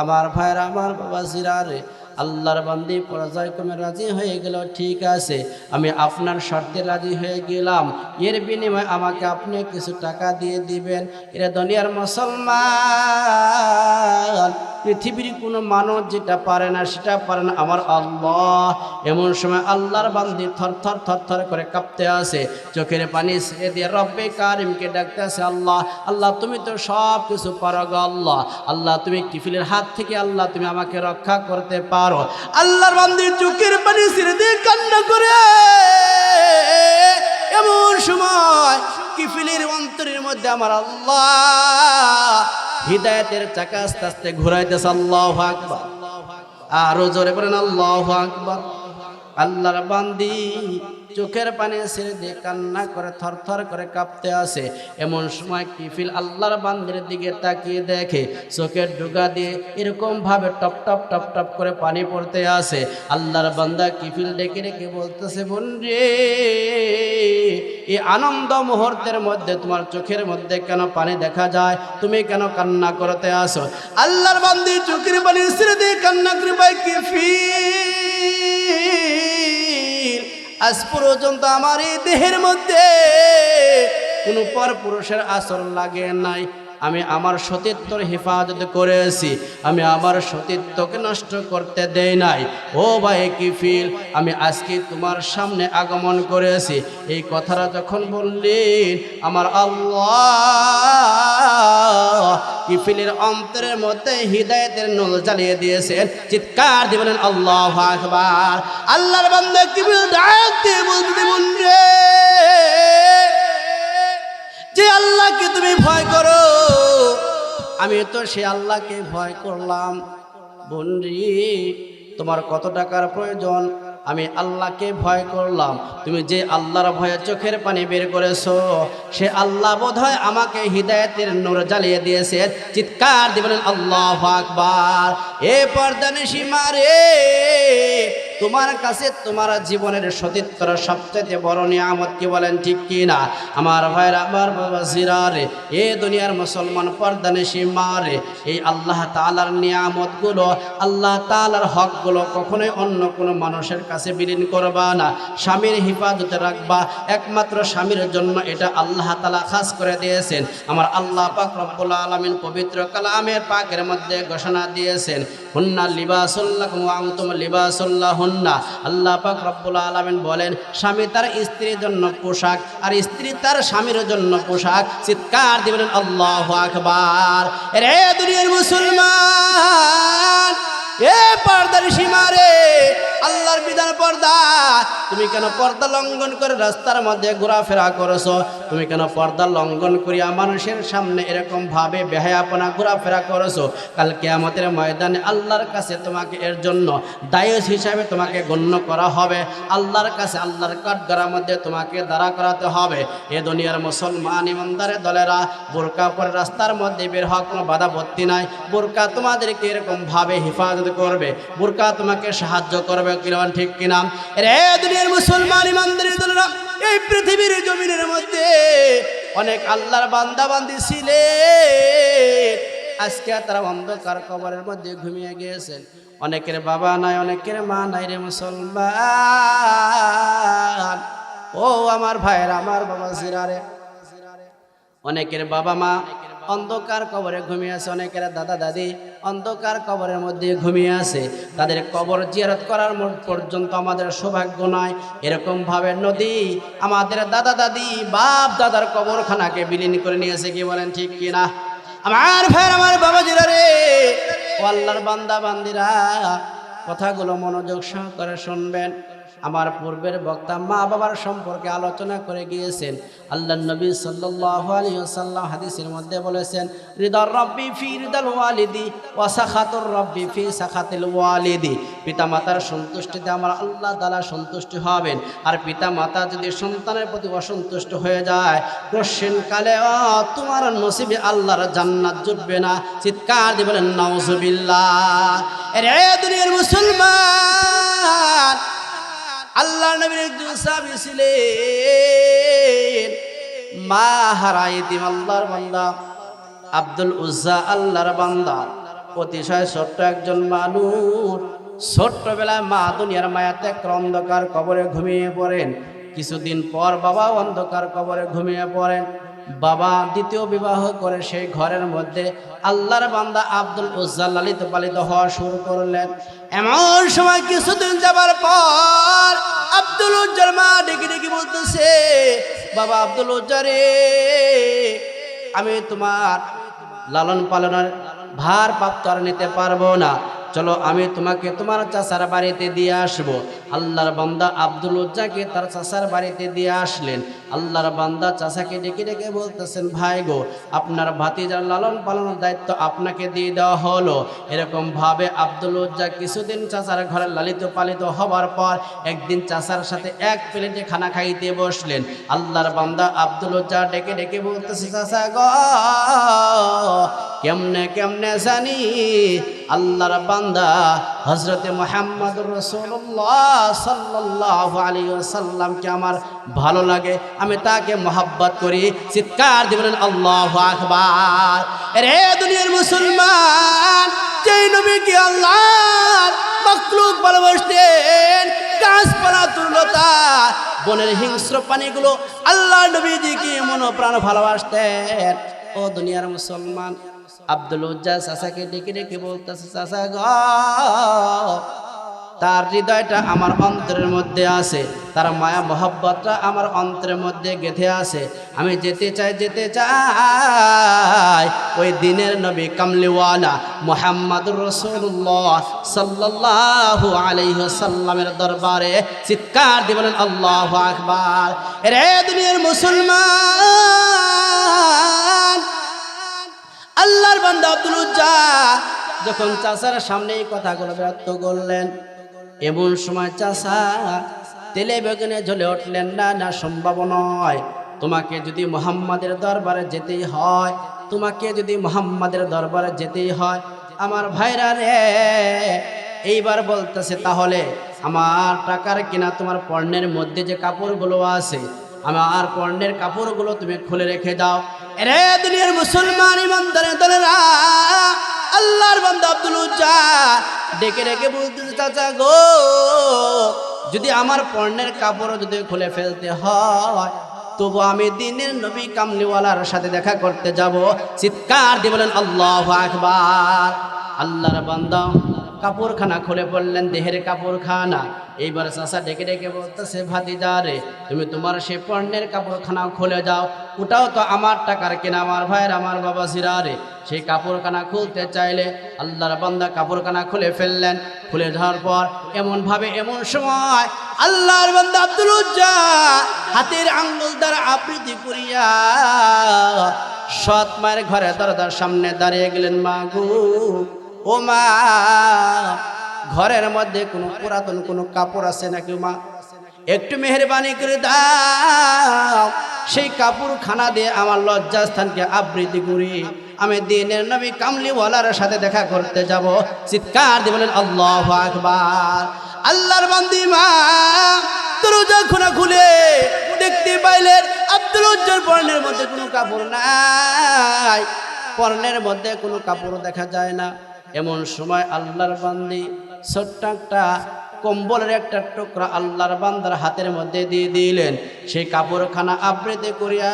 আমার ভাইরা, আমার বাবা জিরারে, আল্লাহর বান্দি পর্যায়ক্রমে রাজি হয়ে গেল, ঠিক আছে, আমি আপনার শর্তে রাজি হয়ে গেলাম, এর বিনিময়ে আমাকে আপনি কিছু টাকা দিয়ে দিবেন। এরা দুনিয়ার মুসলমান, পৃথিবীর কোনো মানুষ যেটা পারে না সেটা পারে না আমার আল্লাহ। এমন সময় আল্লাহর বান্দি থর থর থর থর করে কাঁপতে আসে, চোখের পানি ছেড়ে দিয়ে রব্বে কারিমকে ডাকতে আসে, আল্লাহ, আল্লাহ তুমি তো সব কিছু পারো গো আল্লাহ, আল্লাহ তুমি কিফিলের হাত থেকে আল্লাহ তুমি আমাকে রক্ষা করতে পারো। আল্লাহর বান্দি চোখের পানি ছেড়ে দিয়ে কান্না করে। এমন সময় কিফিলের অন্তরের মধ্যে আমার আল্লাহ হিদায়াতের চাকা আস্তে আস্তে ঘুরাইতেছে। আল্লাহু আকবার, আরো জোরে বলেন আল্লাহু আকবার। আল্লাহর বান্দি চোখের পানি ছেড়ে দিয়ে কান্না করে থর থর করে কাঁপতে আসে। এমন সময় কিফিল আল্লাহর বান্দির দিকে তাকিয়ে দেখে চোখের ডুগা দিয়ে এরকম ভাবে টপ টপ টপ টপ করে পানি পড়তে আসে। আল্লাহর বান্দা কিফিল ডেকে ডেকে বলতেছে, বোন রে, এই আনন্দ মুহূর্তের মধ্যে তোমার চোখের মধ্যে কেন পানি দেখা যায়, তুমি কেন কান্না করতে আসো? আল্লাহর বান্দি চোখের পানি ছেড়ে দিয়ে কান্না করে, ভাই কিফিল, আজ পর্যন্ত আমার এই দেহের মধ্যে কোনো পর পুরুষের আসর লাগে নাই, আমি আমার সতীত্বর হেফাজত করেছি, আমি আমার সতীত্বকে নষ্ট করতে দেই নাই। ও ভাই কিফিল, আমি আজকে তোমার সামনে আগমন করেছি। এই কথাটা যখন বললেন, আমার আল্লাহ কিফিলের অন্তরের মধ্যে হৃদয়ের নূর জ্বালিয়ে দিয়েছেন। চিৎকার দিয়ে বলেন আল্লাহু আকবার। আল্লাহর বান্দা কিফিল ডাকতে বলতে রে, যে আল্লাহকে তুমি ভয় করো, আমি তো সে আল্লাহকে ভয় করলাম। বন্ধু, তোমার কত টাকার প্রয়োজন? আমি আল্লাহকে ভয় করলাম। তুমি যে আল্লাহর ভয়ে চোখের পানি বের করেছো, সে আল্লাহ বোধহয় আমাকে হৃদায়তের নূর জ্বালিয়ে দিয়েছে। চিৎকার দিয়ে বলেন আল্লাহু আকবার। এ পর্দানিশী মারে, তোমার কাছে তোমার জীবনের সতীত্বর সবচেয়ে বড় নিয়ামত কি বলেন, ঠিক কি না? আমার ভাইরা, আমার বাবা জিরারে, এ দুনিয়ার মুসলমান পর্দানিশী মারে, এই আল্লাহ তাআলার নিয়ামতগুলো, আল্লাহ তাআলার হকগুলো কখনোই অন্য কোনো মানুষের কাছে বিলীন করবা না। স্বামীর হিফাজতে রাখবা, একমাত্র স্বামীর জন্য এটা আল্লাহ তাআলা খাস করে দিয়েছেন। আমার আল্লাহ পাক রব্বুল আলামিন পবিত্র কালামের পাকের মধ্যে ঘোষণা দিয়েছেন, হুন্না লিবাসুল লাকুম ওয়া আনতুম লিবাসুল লাহুন্না। আল্লাহ পাক রব্বুল আলামিন বলেন, স্বামী তার স্ত্রীর জন্য পোশাক, আর স্ত্রী তার স্বামীর জন্য পোশাক। চিৎকার দিয়ে বলেন আল্লাহু আকবার। রে দুনিয়ার মুসলমান, এ পর্দার সীমারে, আল্লাহর বিধান পর্দা। তুমি কেন পর্দা লঙ্ঘন করে রাস্তার মধ্যে ঘোরাফেরা করেছো? তুমি কেন পর্দা লঙ্ঘন করিয়া মানুষের সামনে এরকম ভাবে বেহায়াপনা ঘোরাফেরা করেছো? কাল কিয়ামতের ময়দানে আল্লাহর কাছে তোমাকে এর জন্য দায়ী হিসাবে তোমাকে গণ্য করা হবে। আল্লাহর কাছে, আল্লাহর কাঠগড়ার মধ্যে তোমাকে দাঁড়া করাতে হবে। এ দুনিয়ার মুসলমান ইমানদারের দলেরা, বোরকা পরে রাস্তার মধ্যে বের হওয়া কোনো বাধা ভর্তি নাই। বোরকা তোমাদেরকে এরকম ভাবে হেফাজত করবে, বোরকা তোমাকে সাহায্য করবে, কিরণ ঠিক কিনা? রে দুনিয়ার মুসলমান ইমানদারের দলেরা, এই পৃথিবীর জমিনের মধ্যে অনেক আল্লাহর বান্দা বান্দি ছিলেন, আজকে তারা অন্ধকার কবরের মধ্যে ঘুমিয়ে গিয়েছেন। অনেকের বাবা নাই, অনেকের মা নাই রে মুসলমান। ও আমার ভাইয়ের, আমার বাবা জিরারে, অনেকের বাবা মা অন্ধকার কবরে ঘুমিয়ে আছে, অনেকের দাদা দাদি অন্ধকার কবরের মধ্যে ঘুমিয়ে আছে। তাদের কবর জিয়ারত করার পর্যন্ত আমাদের সৌভাগ্য নয়। এরকম ভাবে নদী আমাদের দাদা দাদি বাপ দাদার কবরখানাকে বিলীন করে নিয়েছে, কি বলেন ঠিক কিনা? আমার ভাইয়ের, আমার বাবা জিরারে, ও আল্লাহর বান্দা বান্দিরা, কথাগুলো মনোযোগ সহকারে শুনবেন। আমার পূর্বের বক্তা মা বাবার সম্পর্কে আলোচনা করে গিয়েছেন। আল্লাহর নবী সাল্লাল্লাহু আলাইহি ওয়াসাল্লাম হাদিসের মধ্যে বলেছেন, রিদার রাব্বি ফি রিদাল ওয়ালিদি ওয়া সাখাতুর রাব্বি ফি সাখাতিল ওয়ালিদি। পিতামাতার সন্তুষ্টিতে আমার আল্লাহ তাআলা সন্তুষ্ট হবেন, আর পিতামাতা যদি সন্তানের প্রতি অসন্তুষ্ট হয়ে যায়, কোশ্চেন কালে তোমার নসিবে আল্লাহর জান্নাত জুটবে না। চিৎকার দিয়ে বলেন নাউজুবিল্লাহ। রে দুনিয়ার মুসলমান, আল্লাহ নবীর একজন সাহাবী ছিলেন, মা হারা ইতিম, আল্লাহর বান্দা, আব্দুল উজ্জা আল্লাহর বান্দা, অতিশয় ছোট্ট একজন মানুষ। ছোট্টবেলায় মা দুনিয়ার মায়াতে অন্ধকার কবরে ঘুমিয়ে পড়েন। কিছুদিন পর বাবা অন্ধকার কবরে ঘুমিয়ে পড়েন। বাবা দ্বিতীয় বিবাহ করে সেই ঘরের মধ্যে আল্লাহর বান্দা আব্দুল উজ্জা লালিত পালিত হওয়া শুরু করলেন। এমন সময় কিছুদিন যাবার পর আব্দুল উজ্জার মা ডেকে ডেকে বলতেছে, বাবা আব্দুল উজ্জা রে, আমি তোমার লালন পালনের ভার প্রাপ্ত আর নিতে পারবো না, চলো আমি তোমাকে তোমার চাচার বাড়িতে দিয়ে আসবো। আল্লাহর বান্দা আব্দুল উজ্জাকে তার চাচার বাড়িতে দিয়ে আসলেন। আল্লাহর বান্দা চাচাকে ডেকে ডেকে বলতেছেন, ভাই গো, আপনার ভাতিজার লালন পালনের দায়িত্ব আপনাকে দিয়ে দেওয়া হলো। এরকম ভাবে আব্দুল উজ্জা কিছুদিন চাচার ঘরে লালিত পালিত হবার পর একদিন চাচার সাথে এক প্লেটে খানা খাইতে বসলেন। আল্লাহর বান্দা আব্দুল উজ্জা ডেকে ডেকে বলতেছে, চাচা গো, কেমনে কেমনে জানি আল্লাহর বান্দা হযরতে মুহাম্মদুর রাসূলুল্লাহ সাল্লাল্লাহু আলাইহি ওয়াসাল্লামকে আমার ভালো লাগে, আমি তাকে মহব্বত করি। চিৎকার দিয়ে বলেন আল্লাহু আকবার। রে দুনিয়ার মুসলমান, যেই নবীকে আল্লাহর মাখলুক ভালোবাসতেন, গাছপালা তুলতা বনের হিংস্র প্রাণীগুলো আল্লাহ নবীজিকে মন প্রাণ ভালোবাসতেন। ও দুনিয়ার মুসলমান, আব্দুল উজ্জা চাচাকে ডেকে ডেকে বলতেছে, চাচা গ, তার হৃদয়টা আমার অন্তরের মধ্যে আছে, তার মায়া মহব্বতটা আমার অন্তরের মধ্যে গেঁথে আছে। আমি যেতে চাই ওই দিনের নবী কামলিওয়ালা মুহাম্মদুর রাসূলুল্লাহ সাল্লাল্লাহু আলাইহি ওয়াসাল্লামের দরবারে। চিৎকার দিয়ে বলেন আল্লাহু আকবার। রে দুনিয়ার মুসলমান, আল্লাহর বান্দা আব্দুল উজ্জা যখন চাচার সামনে এই কথাগুলো ব্যক্ত করলেন, এমন সময় চাচা তেলে বেগুনে জ্বলে উঠলেন, না না, সম্ভব নয়। তোমাকে যদি মুহাম্মাদের দরবারে যেতেই হয়, তোমাকে যদি মুহাম্মাদের দরবারে যেতেই হয়, আমার ভাইরা রে, এইবার বলতেছে তাহলে আমার টাকার কিনা তোমার পণ্যের মধ্যে যে কাপড়গুলো আছে, আমার পণ্যের কাপড়গুলো তুমি খুলে রেখে দাও। এরে দুনিয়ার মুসলমান ইমানদারের দলেরা, আল্লাহর বান্দা আব্দুল উজ্জা ডেকে ডেকে বলতেছে, চাচা গো, যদি আমার পণ্যের কাপড় যদি খুলে ফেলতে হয়, তবু আমি দিনের নবী কামলিওয়ালার সাথে দেখা করতে যাব। চিৎকার দিয়ে বলেন আল্লাহু আকবার। আল্লাহর বান্দা কাপড়খানা খুলে পড়লেন, দেহের কাপড়খানা। এইবার চাচা ডেকে ডেকে বলতেছে, ভাতিজা রে, তুমি তোমার সে পণ্যের কাপড়খানা খুলে যাও, ওটাও তো আমার টাকার কেনা। আমার ভাইয়ের, আমার বাবা সিরা রে, সেই কাপড়খানা খুলতে চাইলে আল্লাহর বান্দা কাপড়খানা খুলে ফেললেন। খুলে যাওয়ার পর এমনভাবে, এমন সময় আল্লাহর বান্দা আব্দুল উজ্জা হাতের আঙ্গুল দ্বারা আবৃত্তি করিয়া সৎ মায়ের ঘরে দরজার সামনে দাঁড়িয়ে গেলেন। মা গো, ও মা, ঘরের মধ্যে কোনো পুরাতন কোনো কাপড় আছে নাকি মা? একটু মেহেরবানি করে দাও, সেই কাপড় খানা দিয়ে আমার লজ্জাস্থানকে আবৃত্তি করি, আমি দিনের নবী কামলিওয়ালার সাথে দেখা করতে যাব। চিৎকার দিয়ে বলেন আল্লাহু আকবার। আল্লাহর বান্দি মা দরজা খোলা খুলে দেখতে পাইলেন আব্দুল উজ্জার পরনের মধ্যে কোনো কাপড় নাই, পরনের মধ্যে কোনো কাপড় দেখা যায় না। এমন সময় আল্লাহর বান্দি ছোট্ট একটা কম্বলের একটা টুকরা আল্লাহর বান্দার হাতের মধ্যে দিয়ে দিলেন। সেই কাপড়খানা আবৃত্তি করিয়া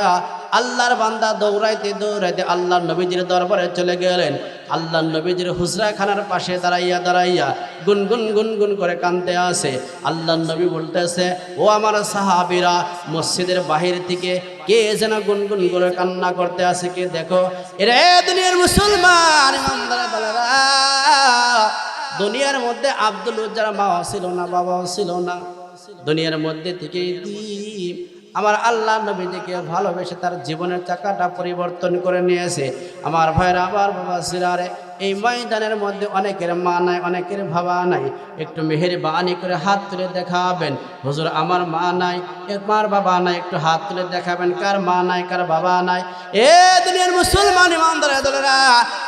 আল্লাহর বান্দা দৌড়াইতে দৌড়াইতে আল্লাহর নবীজির দরবারে চলে গেলেন। আল্লাহর নবীজির হুজরাখানার পাশে দাঁড়াইয়া গুনগুন গুনগুন করে কাঁদতে আসে। আল্লাহর নবী বলতেছে, ও আমার সাহাবীরা, মসজিদের বাহির থেকে কে যেন গুনগুন করে কান্না করতে আসে, কে দেখো। এরে দুনিয়ার মুসলমান ইমানদারেরা, দুনিয়ার মধ্যে আব্দুল উজ্জার মাও ছিল না, বাবাও ছিল না। দুনিয়ার মধ্যে থেকে আমার আল্লাহ নবীজিকে ভালোবেসে তার জীবনের চাকাটা পরিবর্তন করে নিয়েছে। আমার ভাইরা, আমার বাবা সিরারে, এই ময়দানের মধ্যে অনেকের মা নাই, অনেকের বাবা নাই। একটু মেহেরবানি করে হাত তুলে দেখাবেন, হুজুর আমার মা নাই, আমার বাবা নাই। একটু হাত তুলে দেখাবেন কার মা নাই, কার বাবা নাই। এ দুনিয়ার মুসলমান ইমানদারের দলেরা,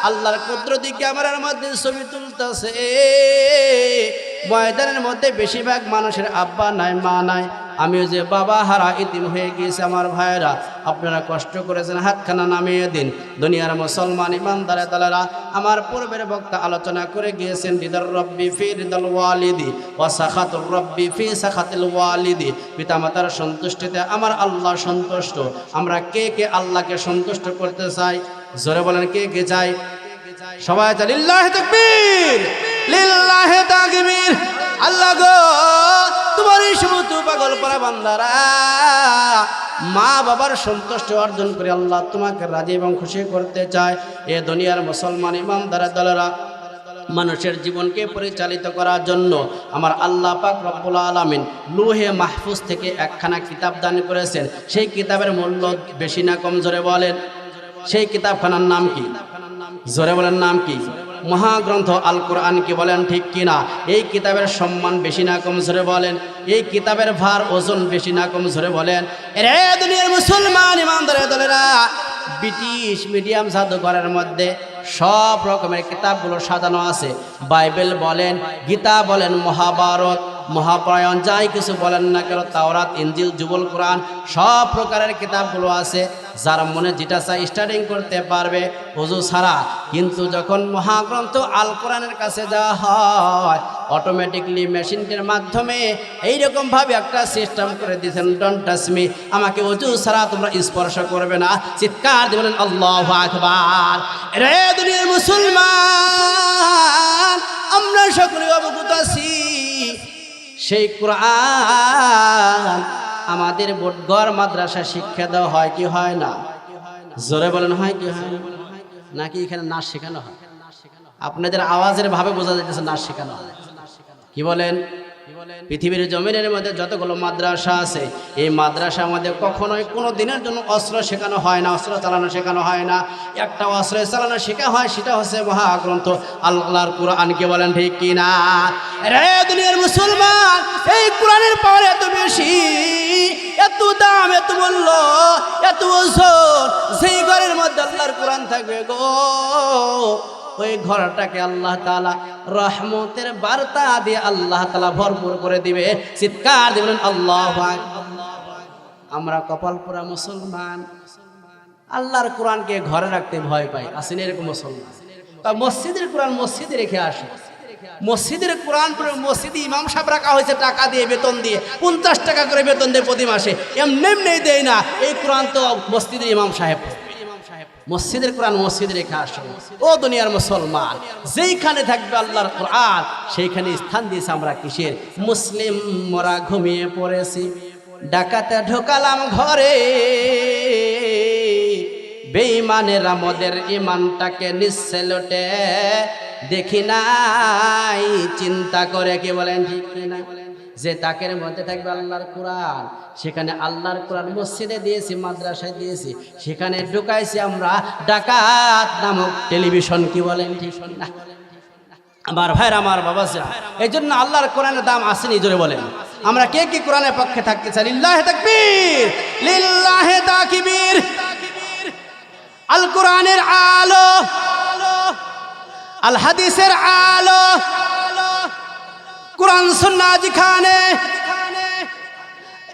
আল্লাহর কুদরতি ক্যামেরার মধ্যে ছবি তুলতেছে। ময়দানের মধ্যে বেশিরভাগ মানুষের আব্বা নাই, মা নাই। আমিও যে বাবা হারা ইতিম হয়ে গিয়েছে। আমার ভাইয়েরা, আপনারা কষ্ট করেছেন, হাতখানা নামিয়ে দিন। দুনিয়ার মুসলমান ইমানদারের দলেরা, আমার পূর্বের বক্তা আলোচনা করে গিয়েছেন, রিদার রব্বি ফি রিদাল ওয়ালিদি ওয়া সাখাতুর রব্বি ফি সাখাতিল ওয়ালিদি। পিতামাতার সন্তুষ্টিতে আমার আল্লাহ সন্তুষ্ট। আমরা কে কে আল্লাহকে সন্তুষ্ট করতে চাই? জোরে বলেন, কে কে চাই? সবাই চাই লিল্লাহি তাকবীর, লিল্লাহি তাকবীর। আল্লাহ গো, তোমার এই সমস্ত পাগল পারা বান্দারা মা বাবার সন্তুষ্টি অর্জন করে আল্লাহ তোমাকে রাজি এবং খুশি করতে চায়। এ দুনিয়ার মুসলমান ইমানদারের দলেরা, মানুষের জীবনকে পরিচালিত করার জন্য আমার আল্লাহ পাক রব্বুল আলামিন লৌহে মাহফুজ থেকে একখানা কিতাব দান করেছেন। সেই কিতাবের মূল্য বেশি না কম? জোরে বলেন, সেই কিতাবখানার নাম কি? জোরে বলেন, নাম কি? মহাগ্রন্থ আল কোরআন। কি বলেন, ঠিক কিনা? এই কিতাবের সম্মান বেশি না কম? জোরে বলেন। এই কিতাবের ভার ওজন বেশি না কম? জোরে বলেন। এরে দুনিয়ার মুসলমান ইমানদারের দলেরা, ব্রিটিশ মিডিয়াম জাদুঘরের মধ্যে সব রকমের কিতাবগুলো সাজানো আছে। বাইবেল বলেন, গীতা বলেন, মহাভারত মহাপ্রয়াণ যাই কিছু বলেন না কেন, তাওরাত, ইনজিল, জুবুল, কোরআন সব প্রকারের কিতাবগুলো আছে। যার মনে যেটা চাই স্টাডিং করতে পারবে ওযু ছাড়া। কিন্তু যখন মহাগ্রন্থ আল কোরআনের কাছে যাওয়া হয়, অটোমেটিকলি মেশিনের মাধ্যমে এইরকমভাবে একটা সিস্টেম করে দিয়েছেন, ডোন্ট টাচ মি, আমাকে ওযু ছাড়া তোমরা স্পর্শ করবে না। চিৎকার দিয়ে বলেন আল্লাহু আকবার। রে দুনিয়ার মুসলমান, আমরা সকলে অবগত আছি সেই কোরআন আমাদের বোটঘর মাদ্রাসা শিক্ষা দেওয়া হয় কি হয় না? জোরে বলেন হয় কি হয় না? নাকি এখানে নাচ শেখানো হয়? আপনাদের আওয়াজের ভাবে বোঝা যাইতেছে নাচ শেখানো হয়। কি বলেন? পৃথিবীর জমিনের মধ্যে যতগুলো মাদ্রাসা আছে, এই মাদ্রাসা আমাদের কখনোই কোনো দিনের জন্য অস্ত্র শেখানো হয় না, অস্ত্র চালানো শেখানো হয় না। একটা অস্ত্র চালানো শেখা হয়, সেটা হচ্ছে মহাগ্রন্থ আল্লাহর কোরআন। কে বলেন ঠিক কিনা? রে দুনিয়ার মুসলমান, এই কোরআনের পাওয়ার এত বেশি, এত দাম, এত মূল্য, এত ওজন। সেই ঘরের মধ্যে আল্লাহর কোরআন থাকবে গো, ওই ঘরটাকে আল্লাহ তাআলা রহমতের বার্তা দিয়ে আল্লাহ তাআলা ভরপুর করে দিবে। চিৎকার দিবেন আল্লাহু আকবার। আমরা কপালপুরা মুসলমান, আল্লাহর কোরআনকে ঘরে রাখতে ভয় পাই। আসেন এরকম মুসলমান, তা মসজিদের কোরআন মসজিদে রেখে আসে। মসজিদের কোরআন মসজিদে ইমাম সাহেব রাখা হয়েছে টাকা দিয়ে, বেতন দিয়ে, 50 টাকা করে বেতন দেয় প্রতি মাসে। এমনি দেয় না, এই কোরআন তো মসজিদের ইমাম সাহেব। মসজিদের কোরআন মসজিদে রেখে আসে। ও দুনিয়ার মুসলমান, যেইখানে থাকবে আল্লাহর কোরআন সেইখানে স্থান দিয়েছে। আমরা কিসের মুসলিম? মোরা ঘুমিয়ে পড়েছি, ডাকাতে ঢোকালাম ঘরে, বেঈমানের আমাদের ইমানটাকে নিচ্ছে লোটে, দেখি নাই চিন্তা করে। কে বলেন ঠিক কিনা? যে তাকের মধ্যে থাকবে আল্লাহর কোরআন, সেখানে আল্লাহর কোরআন মসজিদে দিয়েছি, মাদ্রাসায় দিয়েছি, সেখানে ঢুকাইছি আমরা ডাকাত নামক টেলিভিশন। কি বলেন ঠিক না? আমার ভাইরা, আমার বাবারা, এই জন্য আল্লাহর কোরআনের দাম আসেনি। জোরে বলেন আমরা কে কি কোরআনের পক্ষে থাকতে চাই? লিল্লাহি তাকবীর, লিল্লাহি তাকবীর। আল কোরআনের আলো, আল হাদিসের আলো, কোরআন সুন্নাহ যেখানে,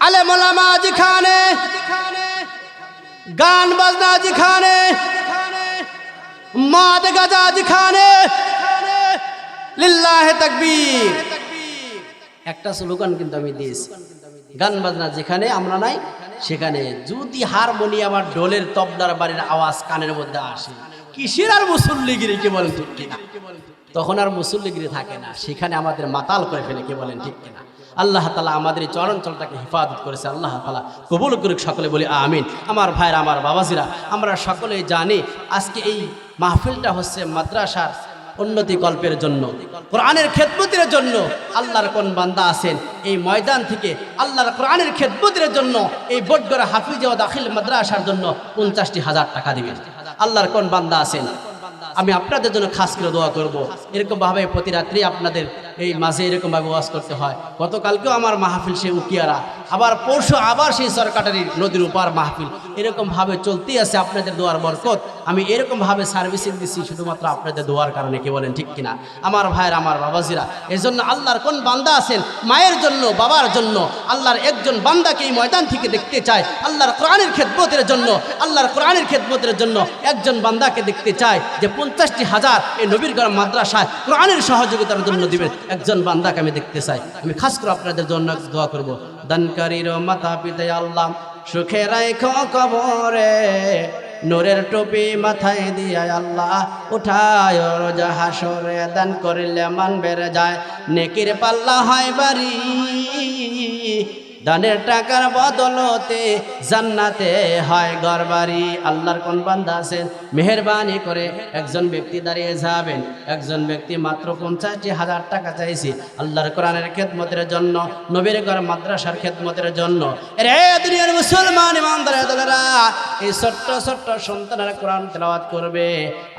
আলেম ওলামা যেখানে, গান বাজনা যেখানে, মদ গাঁজা যেখানে, লিল্লাহি তাকবীর। একটা স্লোগান কিন্তু আমি দিয়েছি, গান বাজনা যেখানে আমরা নাই সেখানে যদি হারমোনিয়াম আর ঢোলের তবলার বাড়ির আওয়াজ কানের মধ্যে আসে, কিসের আর মুসল্লিগিরি? কে বলেন ঠিক কিনা? তখন আর মুসল্লিগিরি থাকে না, সেখানে আমাদের মাতাল করে ফেলে। কে বলেন ঠিক কিনা? আল্লাহ তাআলা আমাদের এই চরাঞ্চলটাকে হেফাজত করেছে। আল্লাহ তাআলা কবুল করুক। সকলে বলি আমিন। আমার ভাইরা, আমার বাবাজিরা, আমরা সকলেই জানি আজকে এই মাহফিলটা হচ্ছে মাদ্রাসার উন্নতি কল্পের জন্য, কোরআনের খেদমতের জন্য। আল্লাহর কোন বান্দা আছেন এই ময়দান থেকে আল্লাহর কোরআনের খেদমতের জন্য, এই বোটগড়া হাফিজে ও দাখিল মাদ্রাসার জন্য 50,000 টাকা দিবেন? আল্লাহর কোন বান্দা আছেন? আমি আপনাদের জন্য খাস করে দোয়া করব। এরকম ভাবে প্রতি রাত্রি আপনাদের এই মাঝে এরকম ভাবে ওয়াজ করতে হয়। গতকালকেও আমার মাহফিল সে উকিয়ারা, আবার পরশু আবার সেই সরকারি নদীর উপার মাহফিল, এরকম ভাবে চলতেই আছে। আপনাদের দোয়ার বরকত, আমি এরকম ভাবে সার্ভিসিং দিচ্ছি শুধুমাত্র আপনাদের দোয়ার কারণে। কি বলেন ঠিক কিনা? আমার ভাইয়ের, আমার বাবাজিরা, এই জন্য আল্লাহর কোন বান্দা আছেন মায়ের জন্য, বাবার জন্য, আল্লাহর একজন বান্দাকে এই ময়দান থেকে দেখতে চায়, আল্লাহর কোরআনের খেদমতের জন্য, আল্লাহর কোরআনের খেদমতের জন্য একজন বান্দাকে দেখতে চায় যে 50,000 এই নবীর ঘর মাদ্রাসায় কোরআনের সহযোগিতার জন্য দিবেন, একজন বান্দাকে আমি দেখতে চাই। আমি খাস করে আপনাদের জন্য দোয়া করব। দানকারীর মাতা পিতায় আল্লাহ সুখে রাখো কবরে, নূরের টুপি মাথায় দিয়া আল্লাহ উঠায় রোজা হাসরে, দান করিলে মান বেড়ে যায়, নেকির পাল্লা হয় বাড়ি, দানের টাকার বদলতে জান্নাতে হয় ঘরবাড়ি। আল্লাহর কোন বান্দা আছেন মেহেরবানি করে একজন ব্যক্তি দাঁড়িয়ে যাবেন? একজন ব্যক্তি মাত্র 50,000 টাকা চাইছি আল্লাহর কোরআনের খেদমতের জন্য, নবীর ঘর মাদ্রাসার খেদমতের জন্য। রে দুনিয়ার মুসলমান ইমানদারেরা, এই ছোট্ট ছোট্ট সন্তানেরা কোরআন তেলাওয়াত করবে,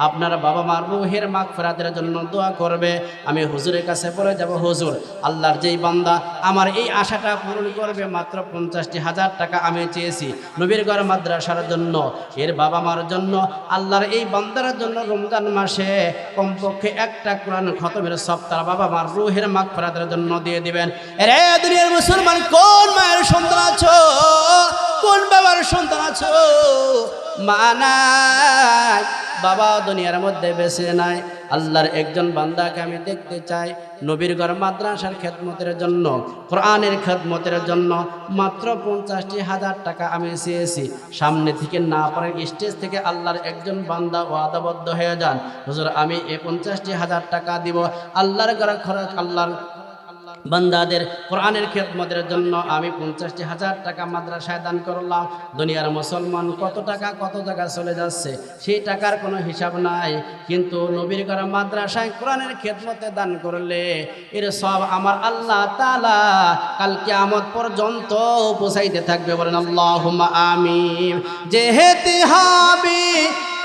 আপনার বাবা মার রূহের মাগফিরাতের জন্য দোয়া করবে। আমি হুজুরের কাছে বলে যাব, হুজুর আল্লাহর যেই বান্দা আমার এই আশাটা পূরণ করবে, মাত্র 50,000 টাকা আমি চেয়েছি নবীর ঘর মাদ্রাসার জন্য, এর বাবা মার জন্য, আল্লাহর এই বান্দার জন্য রমজান মাসে কমপক্ষে একটা কোরআন খতমের সপ্তাহ বাবা মার রূহের মাগফিরাতের জন্য দিয়ে দিবেন। এরে দুনিয়ার মুসলমান, কোন মায়ের সন্তান আছো, কোন বাবার সন্তান আছো, মা নাই, বাবা দুনিয়ার মধ্যে বেঁচে নাই, আল্লাহর একজন বান্দাকে আমি দেখতে চাই নবীর ঘর মাদ্রাসার খেদমতের জন্য, কোরআনের খেদমতের জন্য মাত্র 50,000 টাকা আমি চেয়েছি। সামনে থেকে না পারেন, স্টেজ থেকে আল্লাহর একজন বান্দা ওয়াদাবদ্ধ হয়ে যান, হুজুর আমি এই 50,000 টাকা দিব আল্লাহর ঘর খরচ, আল্লাহর বান্দাদের কোরআনের খেদমতের জন্য আমি 50,000 টাকা মাদ্রাসায় দান করলাম। দুনিয়ার মুসলমান কত টাকা কত টাকা চলে যাচ্ছে, সেই টাকার কোনো হিসাব নাই, কিন্তু নবীর ঘর মাদ্রাসায় কোরআনের খেদমতে দান করলে এর সব আমার আল্লাহ তাআলা কাল কিয়ামত পর্যন্ত পৌঁছাইতে থাকবে। বলেন আল্লাহুম্মা আমিন। যেতে হবে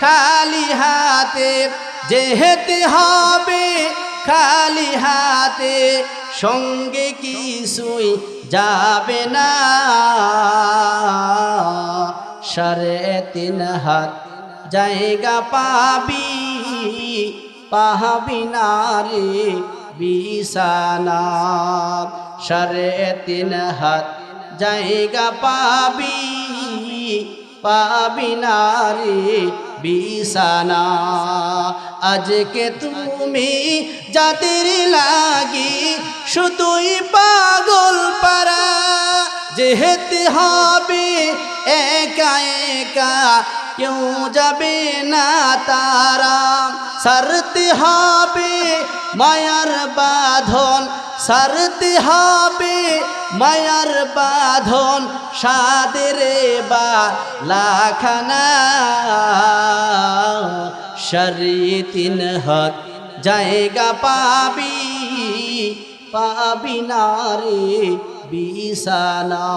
খালি হাতে, যেতে হবে খালি হাতে, সঙ্গে কিছুই যাবে না, 3.5 হাত জায়গা পাবি, পাহাবি না রে বিছানা, 3.5 হাত জায়গা পাবি, পাবি না রে বিছানা। আজকে তুমি যাদের লাগি শুধুই পাগল পারা, যেতে হবে একা একা কেউ যাবে না তারা, সারতে হবে মায়ার বাঁধন, সারতে হবে মায়ার বাঁধন, সাদের বা লাখানা, 3.5 হাত জায়গা পাবি, পাবি না রে বিছানা।